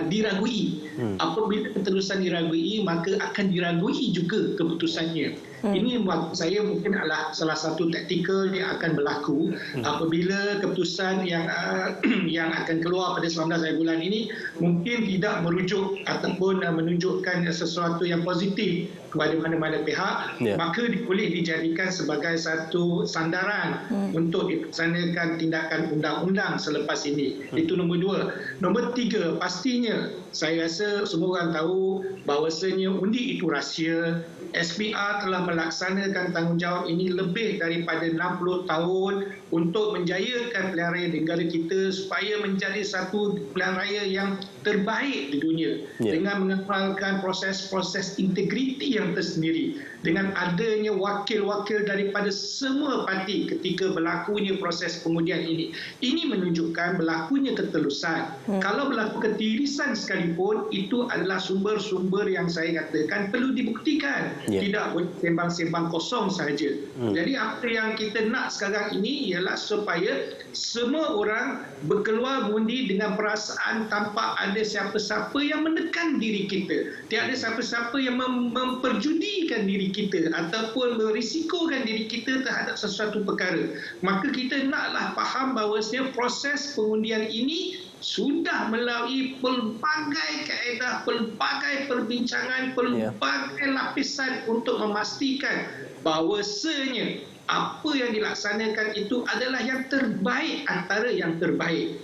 diragui. Apabila ketelusan diragui, maka akan diragui juga keputusannya. Ini buat saya mungkin adalah salah satu taktikal yang akan berlaku apabila keputusan yang akan keluar pada 19 hari bulan ini mungkin tidak merujuk ataupun menunjukkan sesuatu yang positif kepada mana-mana pihak, maka boleh dijadikan sebagai satu sandaran untuk dilaksanakan tindakan undang-undang selepas ini. Itu nombor dua. Nombor tiga, pastinya saya rasa semua orang tahu bahawasanya undi itu rahsia. SPR telah melaksanakan tanggungjawab ini lebih daripada 60 tahun untuk menjayakan pilihan raya negara kita supaya menjadi satu pilihan raya yang terbaik di dunia dengan mengekalkan proses-proses integriti yang tersendiri dengan adanya wakil-wakil daripada semua parti ketika berlakunya proses pengundian ini. Ini menunjukkan berlakunya ketelusan. Kalau berlaku ketirisan sekalipun, itu adalah sumber-sumber yang saya katakan perlu dibuktikan. Tidak boleh sembang-sembang kosong sahaja. Jadi apa yang kita nak sekarang ini ialah supaya semua orang berkeluar mengundi dengan perasaan tanpa ada siapa-siapa yang menekan diri kita. Tiada siapa-siapa yang memperjudikan diri kita ataupun merisikokan diri kita terhadap sesuatu perkara. Maka kita naklah faham bahawasanya proses pengundian ini sudah melalui pelbagai kaedah, pelbagai perbincangan, pelbagai lapisan untuk memastikan bahawasanya apa yang dilaksanakan itu adalah yang terbaik antara yang terbaik.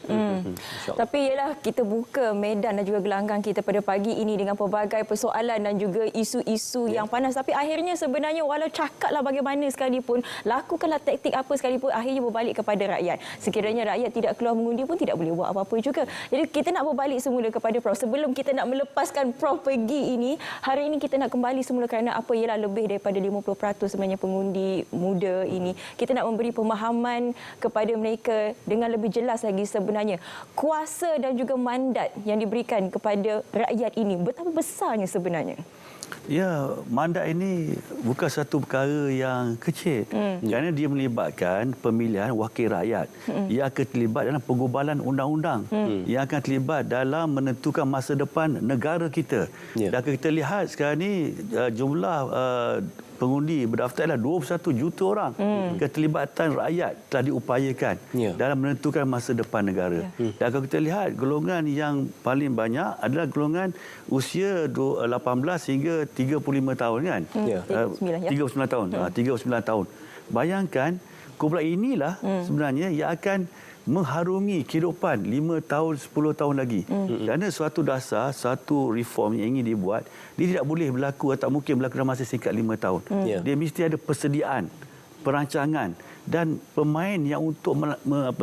Tapi ialah kita buka medan dan juga gelanggang kita pada pagi ini dengan pelbagai persoalan dan juga isu-isu yang panas. Tapi akhirnya sebenarnya walau cakaplah bagaimana sekalipun, lakukanlah taktik apa sekalipun, akhirnya berbalik kepada rakyat. Sekiranya rakyat tidak keluar mengundi pun tidak boleh buat apa-apa juga. Jadi kita nak berbalik semula kepada Prof. Sebelum kita nak melepaskan Prof pergi ini, hari ini kita nak kembali semula kerana apa ialah lebih daripada 50% sebenarnya pengundi muda ini. Kita nak memberi pemahaman kepada mereka dengan lebih jelas lagi sebenarnya kuasa dan juga mandat yang diberikan kepada rakyat ini betapa besarnya sebenarnya. Ya, mandat ini bukan satu perkara yang kecil kerana dia melibatkan pemilihan wakil rakyat. Ia akan terlibat dalam penggubalan undang-undang. Ia akan terlibat dalam menentukan masa depan negara kita. Dan kita lihat sekarang ini jumlah pengundi berdaftar adalah 21 juta orang. Keterlibatan rakyat telah diupayakan dalam menentukan masa depan negara. Dan kalau kita lihat golongan yang paling banyak adalah golongan usia 18 hingga 35 tahun kan. 39 tahun. 39 tahun. Bayangkan kumpulan inilah sebenarnya yang akan mengharungi kehidupan 5 tahun, 10 tahun lagi. Kerana suatu dasar, satu reform yang ingin dibuat, dia tidak boleh berlaku atau tak mungkin berlaku dalam masa singkat 5 tahun. Dia mesti ada persediaan, perancangan dan pemain yang untuk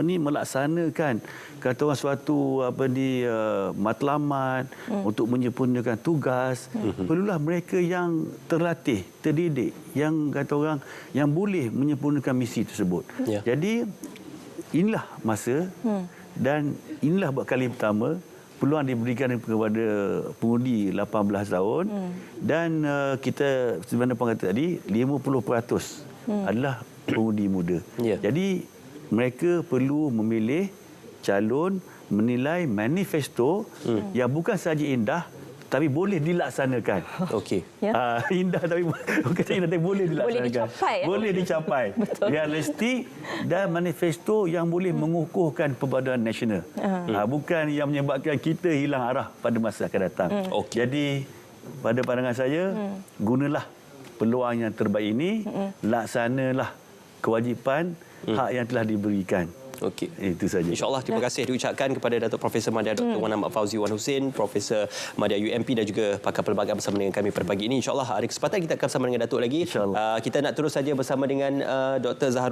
melaksanakan kata orang suatu matlamat untuk menyempurnakan tugas, perlulah mereka yang terlatih, terdidik, yang kata orang yang boleh menyempurnakan misi tersebut. Jadi inilah masa dan inilah buat kali pertama peluang diberikan kepada pengundi 18 tahun dan kita sebenarnya kata tadi 50% adalah pengundi muda. Jadi mereka perlu memilih calon, menilai manifesto yang bukan sahaja indah tapi boleh dilaksanakan. Okey. Indah tapi bukan indah tapi boleh dilaksanakan. Boleh dicapai. Realistik dan manifesto yang boleh mengukuhkan perpaduan nasional. Bukan yang menyebabkan kita hilang arah pada masa akan datang. Jadi pada pandangan saya, gunalah peluang yang terbaik ini, laksanalah kewajipan hak yang telah diberikan. Okey. Itu saja. InsyaAllah terima kasih diucapkan kepada Datuk Profesor Madya Dr. Wan Ahmad Fauzi Wan Husin, Profesor Madya UMP dan juga pakar pelbagai bersama dengan kami pada pagi ini. InsyaAllah ada kesempatan kita akan bersama dengan Datuk lagi. Kita nak terus saja bersama dengan Dr. Zaharul